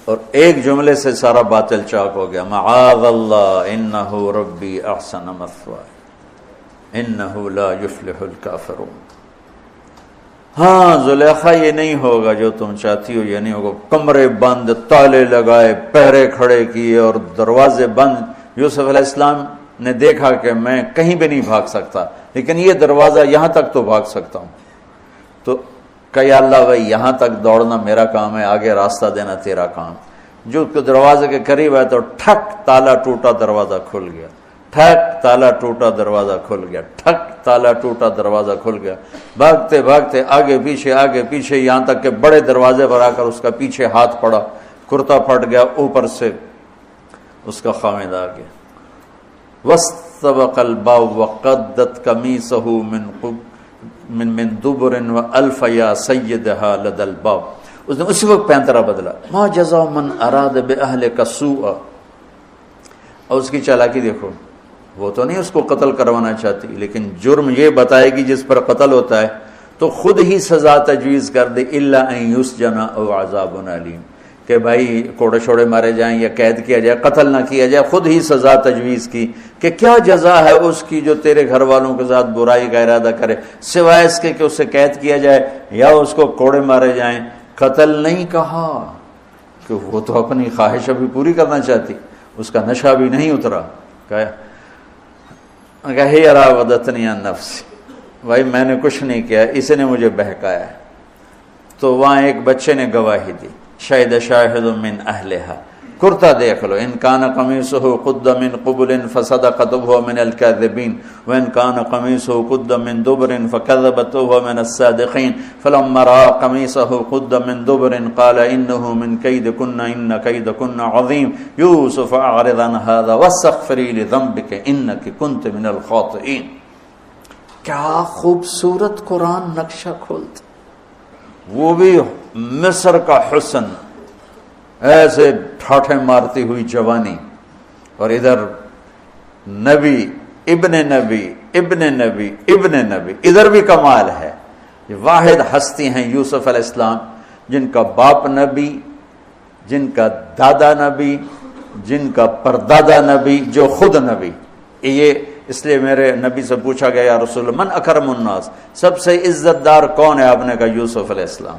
اور ایک جملے سے سارا باطل چاک ہو گیا۔ معاذ اللہ انہ ربی احسن مثوایا انہ لا یفلح الکافرون۔ ہاں زلیخا، یہ نہیں ہوگا جو تم چاہتی ہو، یہ نہیں ہوگا۔ کمرے بند، تالے لگائے، پہرے کھڑے کیے اور دروازے بند۔ یوسف علیہ السلام نے دیکھا کہ میں کہیں بھی نہیں بھاگ سکتا، لیکن یہ دروازہ یہاں تک تو بھاگ سکتا ہوں، تو کہ یا اللہ بھائی یہاں تک دوڑنا میرا کام ہے، آگے راستہ دینا تیرا کام۔ جو دروازے کے قریب ہے تو ٹھک، تالا ٹوٹا، دروازہ کھل گیا۔ ٹھک تالا ٹوٹا دروازہ کھل گیا، ٹھک تالا ٹوٹا دروازہ کھل گیا، بھاگتے بھاگتے آگے پیچھے یہاں تک کہ بڑے دروازے پر آ کر اس کا پیچھے ہاتھ پڑا، کرتا پھٹ گیا، اوپر سے اس کا خامد آ گیا۔ واستبق الباب وقدت قمیصه من دبر والف یا سیدها لدى الباب، اس نے اسی وقت پینترا بدلا۔ ما جزاء من اراد باهلك سوءا، اور اس کی چالاکی دیکھو، وہ تو نہیں اس کو قتل کروانا چاہتی، لیکن جرم یہ بتائے گی جس پر قتل ہوتا ہے تو خود ہی سزا تجویز کر دے، الا ان یسجن او عذاب علیم، کہ بھائی کوڑے شوڑے مارے جائیں یا قید کیا جائے، قتل نہ کیا جائے، خود ہی سزا تجویز کی کہ کیا جزا ہے اس کی جو تیرے گھر والوں کے ساتھ برائی کا ارادہ کرے، سوائے اس کے کہ اسے قید کیا جائے یا اس کو کوڑے مارے جائیں۔ قتل نہیں کہا کہ وہ تو اپنی خواہش ابھی پوری کرنا چاہتی، اس کا نشہ بھی نہیں اترا۔ کہا راودتنی عن نفسی، بھائی میں نے کچھ نہیں کیا، اس نے مجھے بہکایا۔ تو وہاں ایک بچے نے گواہی دی، شاہد شاہد من اہلہا، کرتا دیکھ لو، ان کان قمیصہ قد من قبل فصدقت وهو من الكاذبین وان کان قمیصہ قد من دبر فكذبت وهو من الصادقین فلما رأى قمیصہ قد من دبر قال انه من کیدکن ان کیدکن عظیم یوسف اعرض عن هذا واستغفری لذنبک انک کنت من الخاطئین۔ کیا خوبصورت قرآن نقشہ کھولتا، وہ بھی مصر کا حسن، ایسے ٹھاٹھے مارتی ہوئی جوانی، اور ادھر نبی ابن نبی ابن نبی ابن نبی، ادھر بھی کمال ہے۔ یہ واحد ہستی ہیں یوسف علیہ السلام، جن کا باپ نبی، جن کا دادا نبی، جن کا پردادا نبی، جو خود نبی۔ یہ اس لیے میرے نبی سے پوچھا گیا، یا رسول اللہ من اکرم الناس، سب سے عزت دار کون ہے؟ آپ نے کہا یوسف علیہ السلام،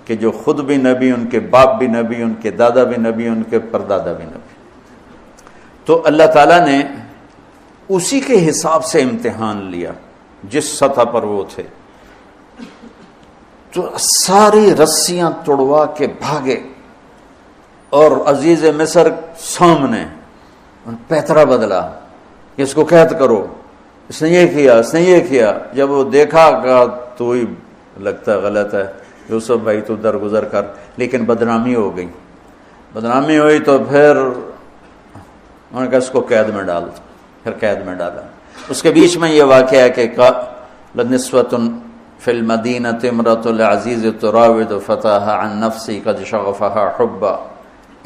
کہ جو خود بھی نبی، ان کے باپ بھی نبی، ان کے دادا بھی نبی، ان کے پردادا بھی نبی۔ تو اللہ تعالیٰ نے اسی کے حساب سے امتحان لیا جس سطح پر وہ تھے۔ تو ساری رسیاں توڑوا کے بھاگے، اور عزیز مصر سامنے پیترا بدلا کہ اس کو قید کرو، اس نے یہ کیا، اس نے یہ کیا۔ جب وہ دیکھا کہ تو ہی لگتا غلط ہے یوسف بھائی، تو درگزر کر، لیکن بدنامی ہو گئی، بدنامی ہوئی تو پھر انہوں نے کہا اس کو قید میں ڈال دو، پھر قید میں ڈالا۔ اس کے بیچ میں یہ واقعہ ہے کہ لنسوۃ فی المدینۃ امرأۃ العزیز تراود فتاها عن نفسی قد شغفها حبا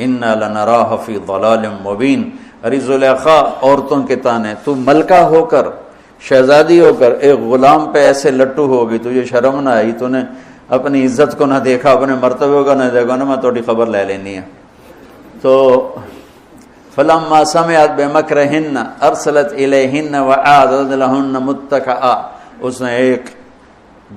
انا لنراها فی ضلال مبین۔ ارے زلیخا، عورتوں کے تانے، تو ملکہ ہو کر، شہزادی ہو کر ایک غلام پہ ایسے لٹو ہوگی، تجھے شرم نہ آئی؟ تو نے اپنی عزت کو نہ دیکھا، اپنے مرتبے کو نہ دیکھا، میں تھوڑی خبر لے لینی ہے۔ تو فلما سمعت بمکرہن ارسلت الیہن واعدت لہن متکئا، اس نے ایک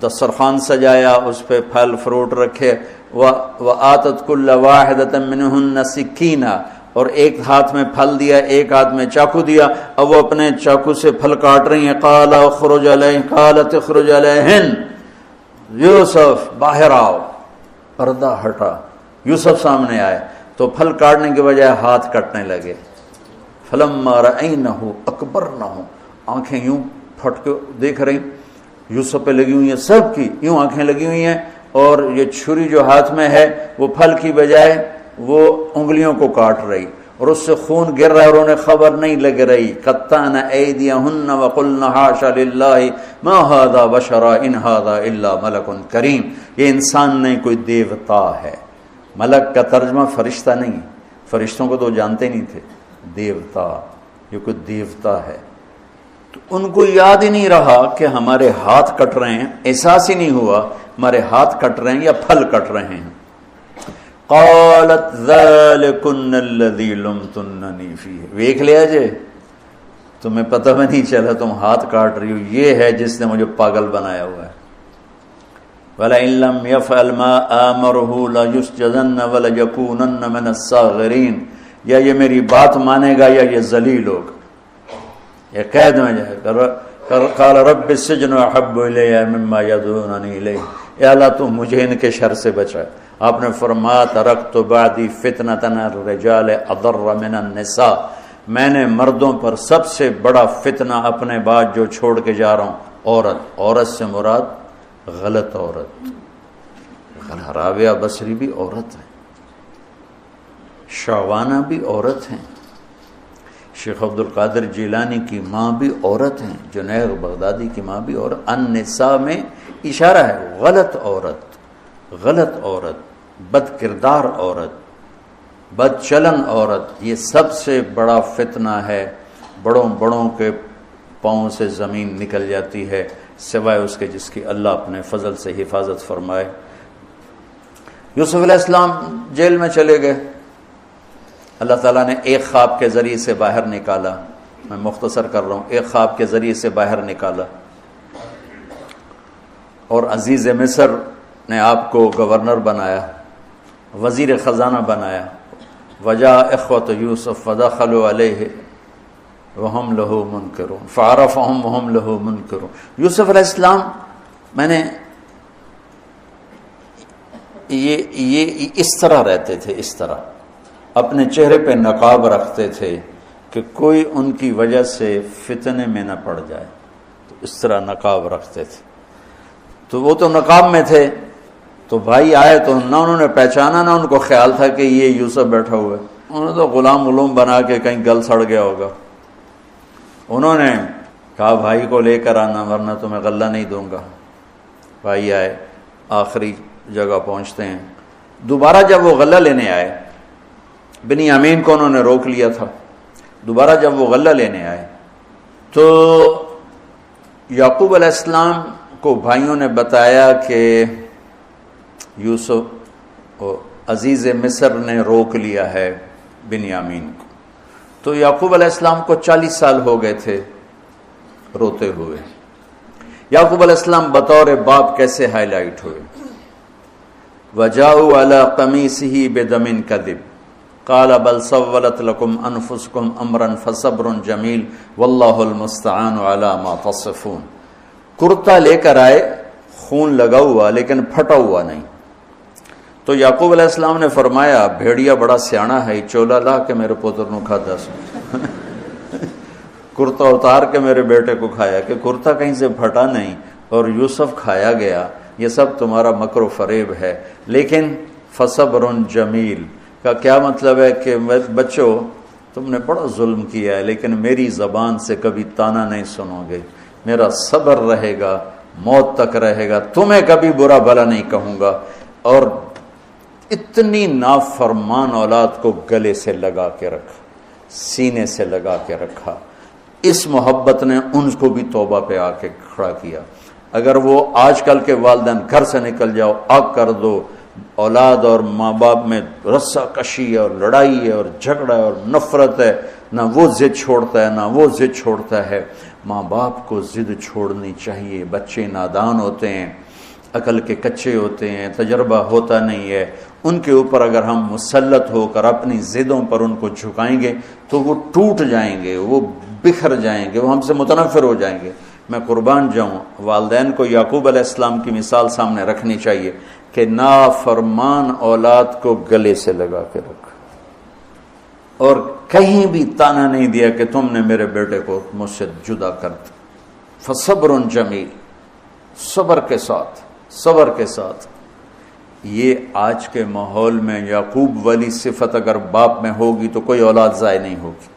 دسترخوان سجایا، اس پہ پھل فروٹ رکھے، وآتت کل واحدۃ منہن سکینہ، اور ایک ہاتھ میں پھل دیا، ایک ہاتھ میں چاقو دیا، اب وہ اپنے چاقو سے پھل کاٹ رہی ہیں۔ قال اخرج علیہن، قالت اخرج علیہن، یوسف باہر آؤ۔ پردہ ہٹا، یوسف سامنے آئے تو پھل کاٹنے کے بجائے ہاتھ کٹنے لگے۔ فلما رأینہ اکبرنہ، آنکھیں یوں پھٹ کے دیکھ رہی، یوسف پہ لگی ہوئی ہیں، سب کی یوں آنکھیں لگی ہوئی ہیں، اور یہ چھری جو ہاتھ میں ہے وہ پھل کی بجائے وہ انگلیوں کو کاٹ رہی، اور اس سے خون گر رہا ہے، اور انہیں خبر نہیں لگ رہی۔ قطعن ایدیہن وقلن حاشا للہ ما ھذا بشرا ان ھذا الا ملک کریم، یہ انسان نہیں، کوئی دیوتا ہے۔ ملک کا ترجمہ فرشتہ نہیں، فرشتوں کو تو جانتے نہیں تھے، دیوتا، یہ کوئی دیوتا ہے۔ تو ان کو یاد ہی نہیں رہا کہ ہمارے ہاتھ کٹ رہے ہیں، احساس ہی نہیں ہوا ہمارے ہاتھ کٹ رہے ہیں یا پھل کٹ رہے ہیں۔ قالت ذالکن الذی لمتننی فیہ، دیکھ لیا جے، تمہیں پتہ بھی نہیں چلا تم ہاتھ کاٹ رہی ہو، یہ ہے جس نے مجھے پاگل بنایا ہوا ہے۔ وَلَئِن لَّمْ يَفْعَلْ مَا آمَرُهُ لَيُسْجَنَّ وَلَيَكُونَنَّ مِنَ الصَّاغِرِينَ، یا یہ میری بات مانے گا یا یہ ذلیل ہوگا، یہ قید میں جائے گا۔ قال رب السجن احب الی مما یدعوننی الیہ، اے اللہ تو مجھے ان کے شر سے بچا۔ آپ نے فرمایا ترکت بعدی فتنة الرجال اضر من النساء، میں نے مردوں پر سب سے بڑا فتنہ اپنے بعد جو چھوڑ کے جا رہا ہوں عورت سے مراد غلط عورت. رابعہ بصری بھی عورت ہے، شعوانہ بھی عورت ہیں، شیخ عبد القادر جیلانی کی ماں بھی عورت ہیں، جنید بغدادی کی ماں بھی عورت. النساء میں اشارہ ہے، غلط عورت، بد کردار عورت، بد چلن عورت، یہ سب سے بڑا فتنہ ہے. بڑوں کے پاؤں سے زمین نکل جاتی ہے سوائے اس کے جس کی اللہ اپنے فضل سے حفاظت فرمائے. یوسف علیہ السلام جیل میں چلے گئے، اللہ تعالیٰ نے ایک خواب کے ذریعے سے باہر نکالا. میں مختصر کر رہا ہوں، ایک خواب کے ذریعے سے باہر نکالا اور عزیز مصر نے آپ کو گورنر بنایا، وزیر خزانہ بنایا. وجاء اخوۃ یوسف فدخلوا علیہ وہم لہ منکرون فعرفہم وہم لہ منکرون. یوسف علیہ السلام میں نے یہ اس طرح رہتے تھے، اس طرح اپنے چہرے پہ نقاب رکھتے تھے کہ کوئی ان کی وجہ سے فتنے میں نہ پڑ جائے، تو اس طرح نقاب رکھتے تھے. تو وہ تو نقاب میں تھے، تو بھائی آئے تو نہ انہوں نے پہچانا، نہ ان کو خیال تھا کہ یہ یوسف بیٹھا ہوا ہے. انہوں نے تو غلام علوم بنا کے کہیں گل سڑ گیا ہوگا. انہوں نے کہا بھائی کو لے کر آنا ورنہ تو میں غلہ نہیں دوں گا. بھائی آئے، آخری جگہ پہنچتے ہیں. دوبارہ جب وہ غلہ لینے آئے، بنیامین کو انہوں نے روک لیا تھا. دوبارہ جب وہ غلہ لینے آئے تو یعقوب علیہ السلام کو بھائیوں نے بتایا کہ یوسف عزیز مصر نے روک لیا ہے بنیامین کو. تو یعقوب علیہ السلام کو 40 سال ہو گئے تھے روتے ہوئے. یعقوب علیہ السلام بطور باپ کیسے ہائی لائٹ ہوئے. وَجَاءُوا عَلَىٰ قَمِيصِهِ بِدَمٍ كَذِبٍ قَالَ بَلْ سَوَّلَتْ لَكُمْ أَنفُسُكُمْ أَمْرًا فَصَبْرٌ جَمِيلٌ وَاللَّهُ الْمُسْتَعَانُ عَلَىٰ مَا تَصِفُونَ. کرتا لے کر آئے، خون لگا ہوا لیکن پھٹا ہوا نہیں. تو یعقوب علیہ السلام نے فرمایا بھیڑیا بڑا سیانا ہے، چولا لا کے میرے پوتر نو کھا دس. کرتا اتار کے میرے بیٹے کو کھایا کہ کرتا کہیں سے پھٹا نہیں اور یوسف کھایا گیا. یہ سب تمہارا مکر و فریب ہے. لیکن فصبر جمیل کا کیا مطلب ہے کہ بچوں تم نے بڑا ظلم کیا ہے لیکن میری زبان سے کبھی تانا نہیں سنو گے. میرا صبر رہے گا، موت تک رہے گا، تمہیں کبھی برا بھلا نہیں کہوں گا. اور اتنی نافرمان اولاد کو گلے سے لگا کے رکھا، سینے سے لگا کے رکھا. اس محبت نے ان کو بھی توبہ پہ آ کے کھڑا کیا. اگر وہ آج کل کے والدین گھر سے نکل جاؤ، آگ کر دو، اولاد اور ماں باپ میں رسہ کشی ہے اور لڑائی ہے اور جھگڑا ہے اور نفرت ہے، نہ وہ ضد چھوڑتا ہے نہ وہ ضد چھوڑتا ہے. ماں باپ کو ضد چھوڑنی چاہیے. بچے نادان ہوتے ہیں، عقل کے کچے ہوتے ہیں، تجربہ ہوتا نہیں ہے. ان کے اوپر اگر ہم مسلط ہو کر اپنی ضدوں پر ان کو جھکائیں گے تو وہ ٹوٹ جائیں گے، وہ بکھر جائیں گے، وہ ہم سے متنفر ہو جائیں گے. میں قربان جاؤں، والدین کو یعقوب علیہ السلام کی مثال سامنے رکھنی چاہیے کہ نافرمان اولاد کو گلے سے لگا کے رکھا اور کہیں بھی تانا نہیں دیا کہ تم نے میرے بیٹے کو مجھ سے جدا کر دیا. فصبر جمیل، صبر کے ساتھ. یہ آج کے ماحول میں یعقوب والی صفت اگر باپ میں ہوگی تو کوئی اولاد ضائع نہیں ہوگی.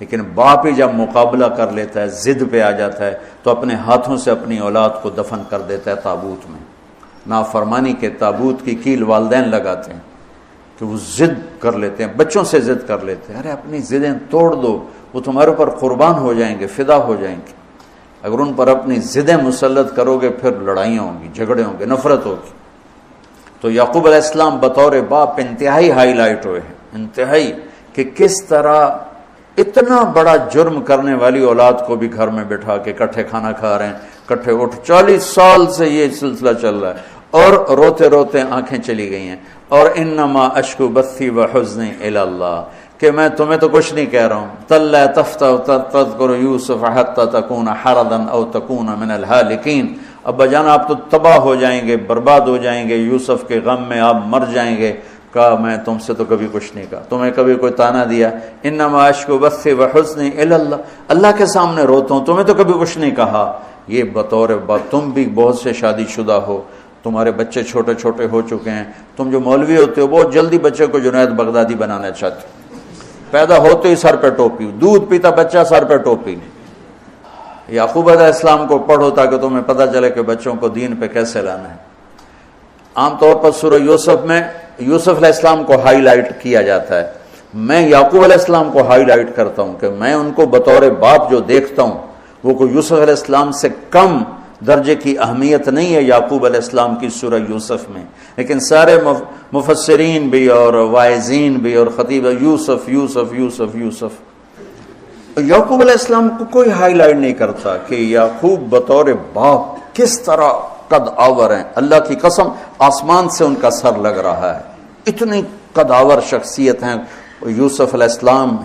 لیکن باپ ہی جب مقابلہ کر لیتا ہے، ضد پہ آ جاتا ہے تو اپنے ہاتھوں سے اپنی اولاد کو دفن کر دیتا ہے تابوت میں. نافرمانی کے تابوت کی کیل والدین لگاتے ہیں کہ وہ ضد کر لیتے ہیں، بچوں سے ضد کر لیتے ہیں. ارے اپنی ضدیں توڑ دو، وہ تمہارے اوپر قربان ہو جائیں گے، فدا ہو جائیں گے. اگر ان پر اپنی ضدیں مسلط کرو گے پھر لڑائیاں ہوں گی، جھگڑے ہوں گے، نفرت ہوگی. تو یعقوب علیہ السلام بطور باپ انتہائی ہائی لائٹ ہوئے ہیں، انتہائی، کہ کس طرح اتنا بڑا جرم کرنے والی اولاد کو بھی گھر میں بٹھا کے کٹھے کھانا کھا رہے ہیں، کٹھے اٹھ. 40 سال سے یہ سلسلہ چل رہا ہے اور روتے روتے آنکھیں چلی گئی ہیں. اور انما اشکو بثی وحزنی الی اللہ، کہ میں تمہیں تو کچھ نہیں کہہ رہا ہوں. تلا تفتح تذکر یوسف حتی تکون حردا او تکون من الہالکین. ابا جان آپ تو تباہ ہو جائیں گے، برباد ہو جائیں گے، یوسف کے غم میں آپ مر جائیں گے. کہا میں تم سے تو کبھی کچھ نہیں کہا، تمہیں کبھی کوئی تانا دیا؟ انما اشکو بثی وحزنی الی اللہ، اللہ کے سامنے روتا ہوں، تمہیں تو کبھی کچھ نہیں کہا۔ یہ بطور باپ، تم بھی بہت سے شادی شدہ ہو، تمہارے بچے چھوٹے چھوٹے ہو چکے ہیں، تم جو مولوی ہوتے ہو بہت جلدی بچے کو جنید بغدادی بنانا چاہتے ہو، پیدا ہوتے ہی سر پہ ٹوپی، دودھ پیتا بچہ سر پہ ٹوپی۔ یعقوب علیہ السلام کو پڑھو تاکہ تمہیں پتہ چلے کہ بچوں کو دین پہ کیسے لانا ہے۔ عام طور پر سورہ یوسف میں یوسف علیہ السلام کو ہائی لائٹ کیا جاتا ہے، میں یعقوب علیہ السلام کو ہائی لائٹ کرتا ہوں کہ میں ان کو بطور باپ جو دیکھتا ہوں وہ کوئی یوسف علیہ السلام سے کم درجے کی اہمیت نہیں ہے یعقوب علیہ السلام کی سورہ یوسف میں، لیکن سارے مفسرین بھی اور واعظین بھی اور خطیب یوسف یوسف یوسف یوسف، یعقوب علیہ السلام کو کوئی ہائی لائٹ نہیں کرتا کہ یعقوب بطور باپ کس طرح قد آور ہیں۔ اللہ کی قسم آسمان سے ان کا سر لگ رہا ہے، اتنی قد آور شخصیت ہیں یوسف علیہ السلام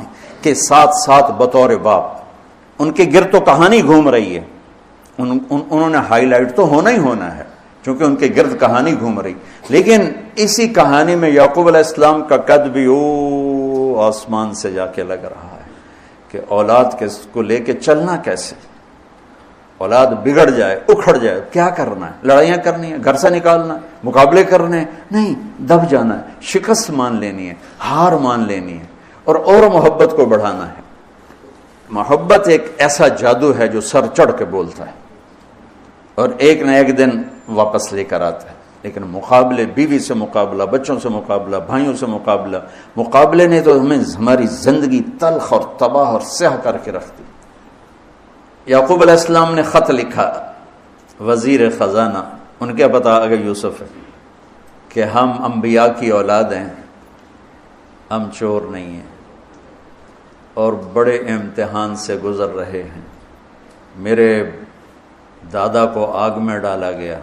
کے ساتھ ساتھ بطور باپ۔ ان کے گرد تو کہانی گھوم رہی ہے، انہوں نے ہائی لائٹ تو ہونا ہی ہونا ہے چونکہ ان کے گرد کہانی گھوم رہی، لیکن اسی کہانی میں یعقوب علیہ السلام کا قد بھی آسمان سے جا کے لگ رہا ہے کہ اولاد کو لے کے چلنا کیسے، اولاد بگڑ جائے اکھڑ جائے کیا کرنا ہے، لڑائیاں کرنی ہے، گھر سے نکالنا ہے، مقابلے کرنے ہیں، نہیں، دب جانا ہے، شکست مان لینی ہے، ہار مان لینی ہے اور محبت کو بڑھانا ہے۔ محبت ایک ایسا جادو ہے جو سر چڑھ کے بولتا ہے اور ایک نہ ایک دن واپس لے کر آتا ہے، لیکن مقابلے، بیوی سے مقابلہ، بچوں سے مقابلہ، بھائیوں سے مقابلہ، مقابلے نے تو ہمیں ہماری زندگی تلخ اور تباہ اور سیاہ کر کے رکھ دی۔ یعقوب علیہ السلام نے خط لکھا وزیر خزانہ، ان کے پتہ اگر یوسف ہے کہ ہم انبیاء کی اولاد ہیں، ہم چور نہیں ہیں اور بڑے امتحان سے گزر رہے ہیں، میرے دادا کو آگ میں ڈالا گیا،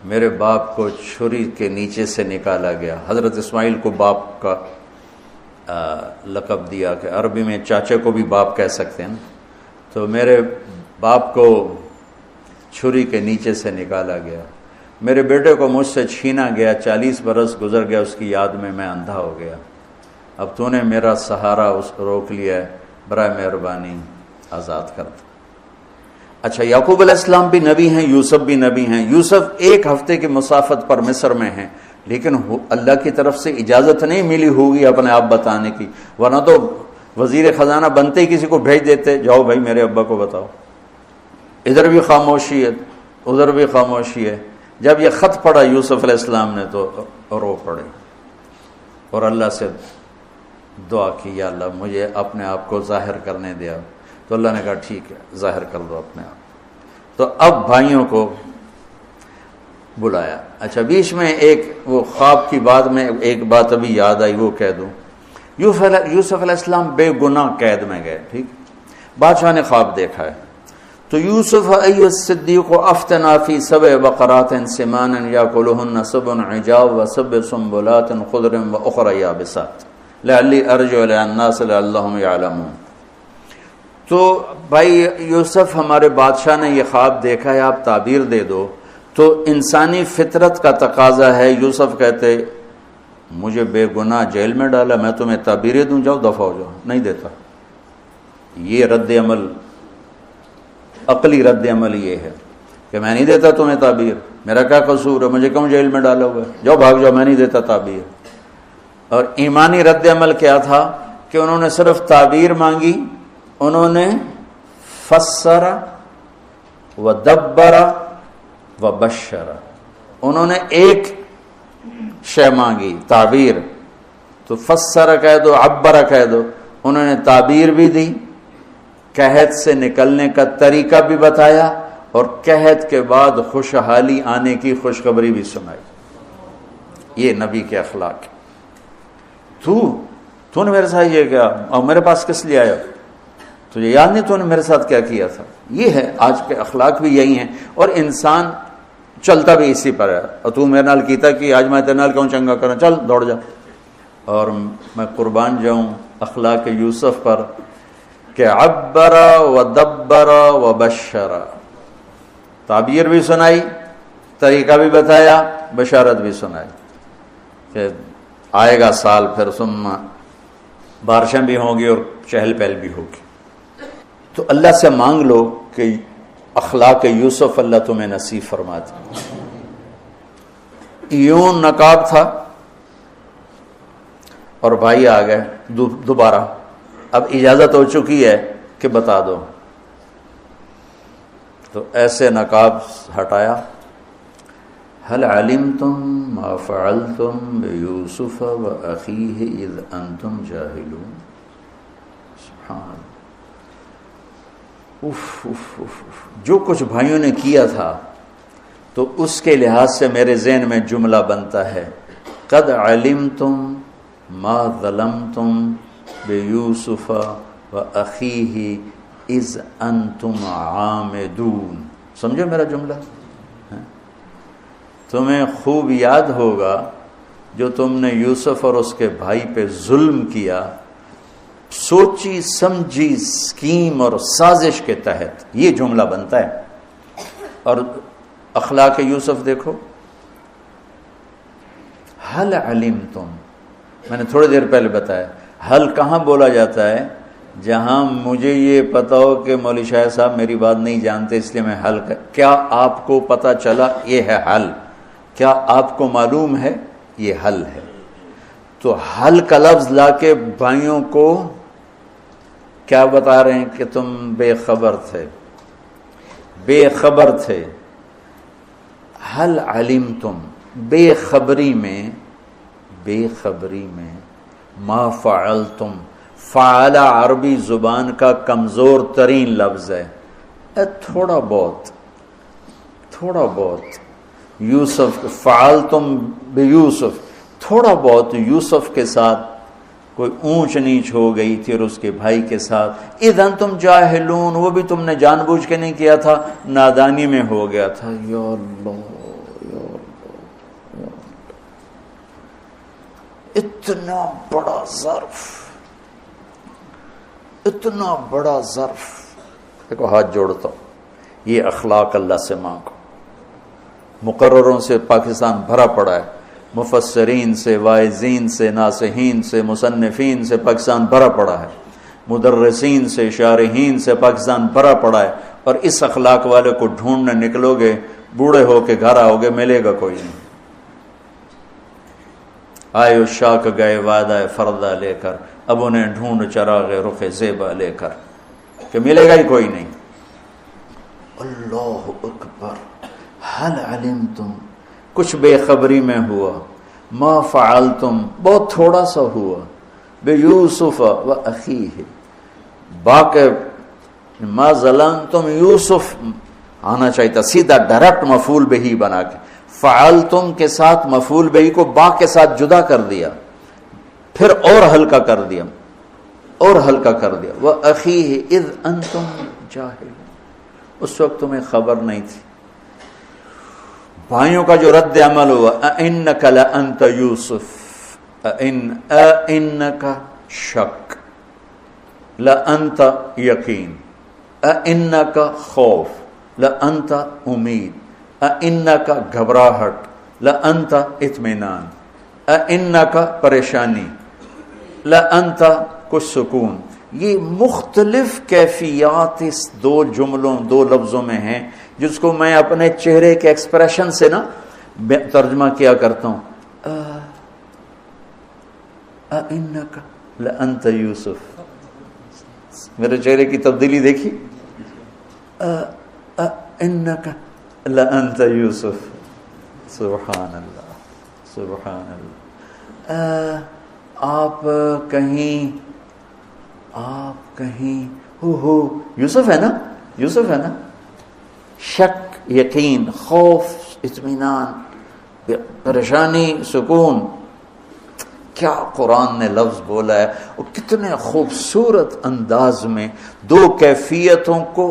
میرے باپ کو چھری کے نیچے سے نکالا گیا، حضرت اسماعیل کو باپ کا لقب دیا کہ عربی میں چاچے کو بھی باپ کہہ سکتے ہیں، تو میرے باپ کو چھری کے نیچے سے نکالا گیا، میرے بیٹے کو مجھ سے چھینا گیا، 40 برس گزر گیا، اس کی یاد میں میں اندھا ہو گیا، اب تو نے میرا سہارا روک لیا ہے، برائے مہربانی آزاد کر دو۔ اچھا، یعقوب علیہ السلام بھی نبی ہیں، یوسف بھی نبی ہیں۔ یوسف 1 ہفتے کی مسافت پر مصر میں ہیں، لیکن اللہ کی طرف سے اجازت نہیں ملی ہوگی اپنے آپ بتانے کی، ورنہ تو وزیر خزانہ بنتے ہی کسی کو بھیج دیتے، جاؤ بھائی میرے ابا کو بتاؤ۔ ادھر بھی خاموشی ہے، ادھر بھی خاموشی ہے۔ جب یہ خط پڑھا یوسف علیہ السلام نے تو رو پڑے اور اللہ سے دعا کی، یا اللہ مجھے اپنے آپ کو ظاہر کرنے دیا، تو اللہ نے کہا ٹھیک ہے ظاہر کر دو اپنے آپ۔ تو اب بھائیوں کو بلایا۔ اچھا، بیچ میں ایک وہ خواب کی بات میں ایک بات ابھی یاد آئی، وہ کہہ دوں۔ یوسف علیہ السلام بے گناہ قید میں گئے، ٹھیک، بادشاہ نے خواب دیکھا ہے، تو یوسف ایھا الصدیق افتنا فی 7 بقرات سمان یاکلہن 7 عجاف و7 سنبلات خضر واخرى یابسات لعلی ارجع الی الناس لعلہم یعلمون۔ تو بھائی یوسف، ہمارے بادشاہ نے یہ خواب دیکھا ہے، آپ تعبیر دے دو۔ تو انسانی فطرت کا تقاضا ہے، یوسف کہتے مجھے بے گناہ جیل میں ڈالا، میں تمہیں تعبیریں دوں، جاؤ دفع ہو جاؤ، نہیں دیتا۔ یہ رد عمل، عقلی رد عمل یہ ہے کہ میں نہیں دیتا تمہیں تعبیر، میرا کیا قصور ہے، مجھے کیوں جیل میں ڈالا ہوا ہے، جاؤ بھاگ جاؤ، میں نہیں دیتا تعبیر۔ اور ایمانی رد عمل کیا تھا کہ انہوں نے صرف تعبیر مانگی، انہوں نے فسر و دبر و بشر، انہوں نے ایک شے مانگی تعبیر، تو فسر کہہ دو، عبر کہہ دو، انہوں نے تعبیر بھی دی، قحط سے نکلنے کا طریقہ بھی بتایا، اور قحط کے بعد خوشحالی آنے کی خوشخبری بھی سنائی۔ یہ نبی کے اخلاق۔ تو نے میرے ساتھ یہ کیا، اور میرے پاس کس لیے آیا، تجھے یاد نہیں تو نے میرے ساتھ کیا کیا تھا؟ یہ ہے آج کے اخلاق بھی یہی ہیں، اور انسان چلتا بھی اسی پر ہے۔ اور تو میرے نال کیتا کہ آج میں تیرے نال کیوں چنگا کرنا، چل دوڑ جا۔ اور میں قربان جاؤں اخلاق یوسف پر کہ عبر و دبر و بشر، تعبیر بھی سنائی، طریقہ بھی بتایا، بشارت بھی سنائی۔ کہ آئے گا سال پھر ثم بارشیں بھی ہوں گی اور چہل پہل بھی ہوگی. تو اللہ سے مانگ لو کہ اخلاق یوسف اللہ تمہیں نصیب فرما دے. یوں نقاب تھا اور بھائی آ گئے دوبارہ، اب اجازت ہو چکی ہے کہ بتا دو. تو ایسے نقاب ہٹایا. هل علمتم ما فعلتم بيوسف وأخيه إذ أنتم جاهلون. سبحان اللہ. جو کچھ بھائیوں نے کیا تھا تو اس کے لحاظ سے میرے ذہن میں جملہ بنتا ہے قد علمتم ما ظلمتم بيوسف وأخيه إذ أنتم عامدون. سمجھو میرا جملہ؟ تمہیں خوب یاد ہوگا جو تم نے یوسف اور اس کے بھائی پہ ظلم کیا، سوچی سمجھی اسکیم اور سازش کے تحت. یہ جملہ بنتا ہے. اور اخلاق یوسف دیکھو. حل علمتم، میں نے تھوڑی دیر پہلے بتایا حل کہاں بولا جاتا ہے؟ جہاں مجھے یہ پتا ہو کہ مولوی شاہ صاحب میری بات نہیں جانتے اس لیے میں حل کیا آپ کو پتا چلا؟ یہ ہے حل. کیا آپ کو معلوم ہے؟ یہ حل ہے. تو حل کا لفظ لا کے بھائیوں کو کیا بتا رہے ہیں کہ تم بے خبر تھے، بے خبر تھے. حل علمتم، بے خبری میں ما فعلتم. فعل عربی زبان کا کمزور ترین لفظ ہے. تھوڑا بہت یوسف فعلتم بیوسف، تھوڑا بہت یوسف کے ساتھ کوئی اونچ نیچ ہو گئی تھی اور اس کے بھائی کے ساتھ. اذ انتم جاہلون، وہ بھی تم نے جان بوجھ کے نہیں کیا تھا، نادانی میں ہو گیا تھا. یا اللہ یا اللہ. اتنا بڑا ظرف. دیکھو ہاتھ جوڑتا ہوں، یہ اخلاق اللہ سے مانگو. مقرروں سے پاکستان بھرا پڑا ہے، مفسرین سے، واعظین سے، ناصحین سے، مصنفین سے پاکستان بھرا پڑا ہے، مدرسین سے، شارحین سے پاکستان بھرا پڑا ہے. اور اس اخلاق والے کو ڈھونڈنے نکلو گے، بوڑھے ہو کے گھر آؤ گے، ملے گا کوئی نہیں. آئے اشاق گئے وعدہ فردہ لے کر، اب انہیں ڈھونڈ چراغ رخ زیبا لے کر، کہ ملے گا ہی کوئی نہیں. اللہ اکبر. حل علمتم، کچھ بے خبری میں ہوا. ما فعلتم، بہت تھوڑا سا ہوا. بیوسف و اخیہ، باقی ما ظلمتم یوسف آنا چاہیے تھا سیدھا ڈائریکٹ مفعول بہی بنا کے. فعلتم کے ساتھ مفعول بہی کو با کے ساتھ جدا کر دیا، پھر اور ہلکا کر دیا. وَأَخِيهِ إِذْ أَنْتُمْ جَاهِلُونَ، اس وقت تمہیں خبر نہیں تھی. بھائیوں کا جو رد عمل ہوا، أَإِنَّكَ لَأَنْتَ يُوسُف، أَإِنَّكَ شک، لَأَنْتَ یقین، أَإِنَّكَ خوف، لَأَنْتَ امید، أَإِنَّكَ گھبراہٹ، لَأَنْتَ اطمینان، أَإِنَّكَ پریشانی، لَأَنْتَ کچھ سکون. یہ مختلف کیفیات اس دو جملوں، دو لفظوں میں ہیں، جس کو میں اپنے چہرے کے ایکسپریشن سے نا ترجمہ کیا کرتا ہوں. أَإِنَّكَ لَأَنْتَ یوسف، میرے چہرے کی تبدیلی دیکھی. أَإِنَّكَ لَأَنْتَ یوسف. سبحان اللہ سبحان اللہ. آپ کہیں ہو یوسف ہے نا. شک، یقین، خوف، اطمینان، پریشانی، سکون. کیا قرآن نے لفظ بولا ہے، اور کتنے خوبصورت انداز میں دو کیفیتوں کو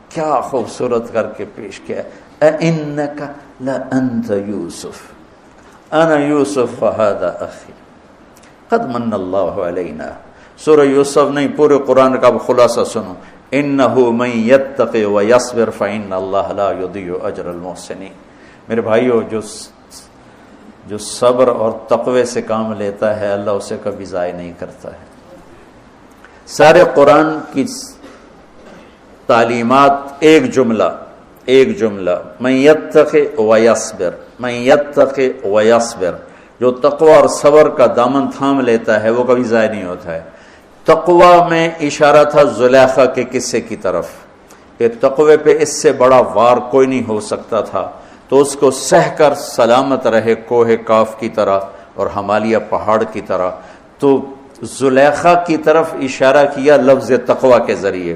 کیا خوبصورت کر کے پیش کیا. اِنَّكَ لَأَنْتَ یوسف، انا یوسف وہذا اخی قد من اللہ علینا. سورہ یوسف نہیں، پورے قرآن کا خلاصہ سنو. انہ من یتقی ویصبر فإن اللہ لا یضیع اجر المحسنین. میرے بھائیو، جو جو صبر اور تقوی سے کام لیتا ہے اللہ اسے کبھی ضائع نہیں کرتا ہے۔ سارے قرآن کی تعلیمات ایک جملہ من یتق ویصبر، من یتق ویصبر، جو تقوی اور صبر کا دامن تھام لیتا ہے وہ کبھی ضائع نہیں ہوتا ہے۔ تقوی میں اشارہ تھا زلیخا کے قصے کی طرف کہ تقوی پہ اس سے بڑا وار کوئی نہیں ہو سکتا تھا، تو اس کو سہ کر سلامت رہے کوہ کاف کی طرح اور ہمالیہ پہاڑ کی طرح۔ تو زلیخا کی طرف اشارہ کیا لفظ تقوی کے ذریعے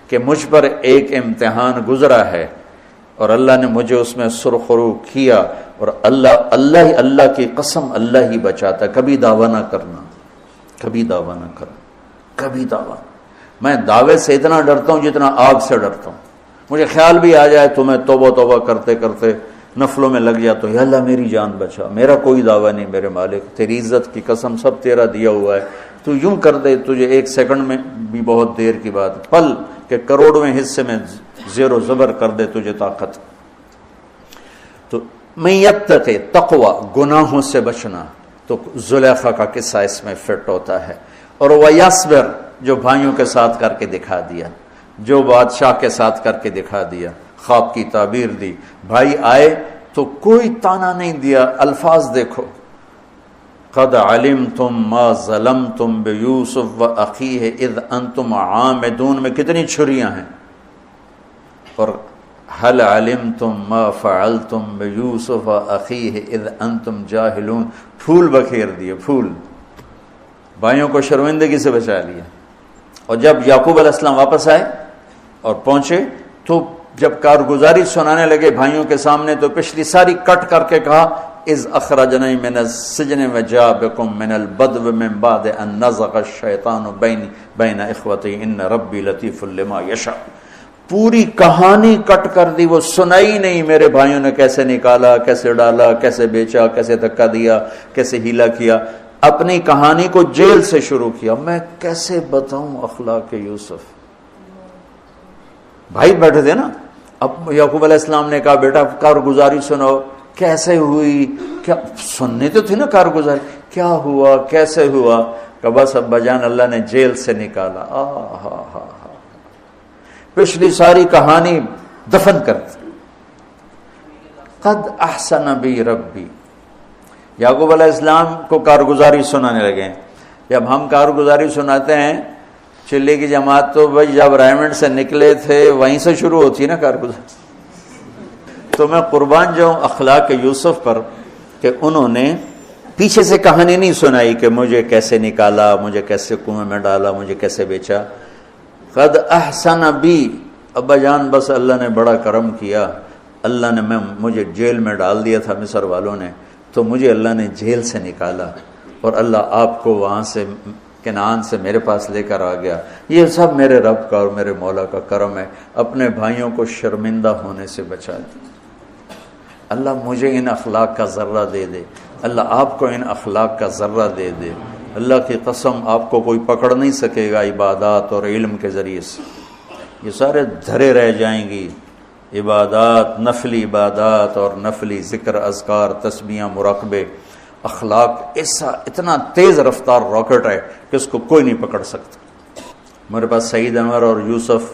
کہ مجھ پر ایک امتحان گزرا ہے اور اللہ نے مجھے اس میں سرخرو کیا، اور اللہ کی قسم اللہ ہی بچاتا، کبھی دعویٰ نہ کرنا، کبھی دعویٰ نہ کرنا، کبھی دعویٰ۔ میں دعوے سے اتنا ڈرتا ہوں جتنا آگ سے ڈرتا ہوں۔ مجھے خیال بھی آ جائے تو میں توبہ کرتے کرتے نفلوں میں لگ جاتا ہوں، یا اللہ میری جان بچا، میرا کوئی دعویٰ نہیں میرے مالک، تیری عزت کی قسم سب تیرا دیا ہوا ہے، تو یوں کر دے تجھے ایک سیکنڈ میں بھی بہت دیر کی بات، پل کہ کروڑویں حصے میں زیر و زبر کر دے تجھے طاقت۔ تو من یتق تقوی، گناہوں سے بچنا، تو زلیخا کا قصہ اس میں فٹ ہوتا ہے۔ اور ویصبر، جو بھائیوں کے ساتھ کر کے دکھا دیا، جو بادشاہ کے ساتھ کر کے دکھا دیا، خواب کی تعبیر دی، بھائی آئے تو کوئی تانا نہیں دیا، الفاظ دیکھو، قد علمتم ما ظلمتم بیوسف واخیہ اذ انتم عامدون میں کتنی چھریاں ہیں، اور هل علمتم ما فعلتم بیوسف واخیہ اذ انتم جاہلون، پھول بکھیر دیے، پھول، بھائیوں کو شرمندگی سے بچا لیا۔ اور جب یعقوب علیہ السلام واپس آئے اور پہنچے تو جب کارگزاری سنانے لگے بھائیوں کے سامنے تو پچھلی ساری کٹ کر کے کہا اذ اخرجنی من السجن وجاء بکم من البدو من بعد ان نزغ الشیطان بین اخوتی ان ربی لطیف لما یشاء۔ پوری کہانی کٹ کر دی، وہ سنائی نہیں میرے بھائیوں نے کیسے نکالا، کیسے ڈالا، کیسے بیچا، کیسے دھکا دیا، کیسے ہیلا کیا، اپنی کہانی کو جیل سے شروع کیا۔ میں کیسے بتاؤں اخلاق یوسف؟ بھائی بیٹھے تھے نا، اب یعقوب علیہ السلام نے کہا بیٹا کارگزاری سناؤ، کیسے ہوئی، کیا سننے تو تھی نا کارگزاری، کیا ہوا، کیسے ہوا، کہ بس ابا جان اللہ نے جیل سے نکالا۔ پچھلی ساری کہانی دفن کر دی۔ قد احسن بی ربی، یعقوب علیہ السلام کو کارگزاری سنانے لگے۔ جب ہم کارگزاری سناتے ہیں چلی کی جماعت تو بھائی جب رائمنڈ سے نکلے تھے وہیں سے شروع ہوتی ہے نا کارگزاری۔ تو میں قربان جاؤں اخلاق یوسف پر کہ انہوں نے پیچھے سے کہانی نہیں سنائی کہ مجھے کیسے نکالا، مجھے کیسے کنویں میں ڈالا، مجھے کیسے بیچا۔ قد احسن بی، ابا جان بس اللہ نے بڑا کرم کیا، اللہ نے مجھے جیل میں ڈال دیا تھا مصر والوں نے، تو مجھے اللہ نے جیل سے نکالا اور اللہ آپ کو وہاں سے کنعان سے میرے پاس لے کر آ گیا۔ یہ سب میرے رب کا اور میرے مولا کا کرم ہے، اپنے بھائیوں کو شرمندہ ہونے سے بچا دیا۔ اللہ مجھے ان اخلاق کا ذرہ دے دے، اللہ آپ کو ان اخلاق کا ذرہ دے دے۔ اللہ کی قسم آپ کو کوئی پکڑ نہیں سکے گا عبادات اور علم کے ذریعے سے، یہ سارے دھرے رہ جائیں گی، عبادات، نفلی عبادات اور نفلی ذکر، اذکار، تسبیحاں، مراقبے۔ اخلاق ایسا اتنا تیز رفتار راکٹ ہے کہ اس کو کوئی نہیں پکڑ سکتا۔ میرے پاس سعید انور اور یوسف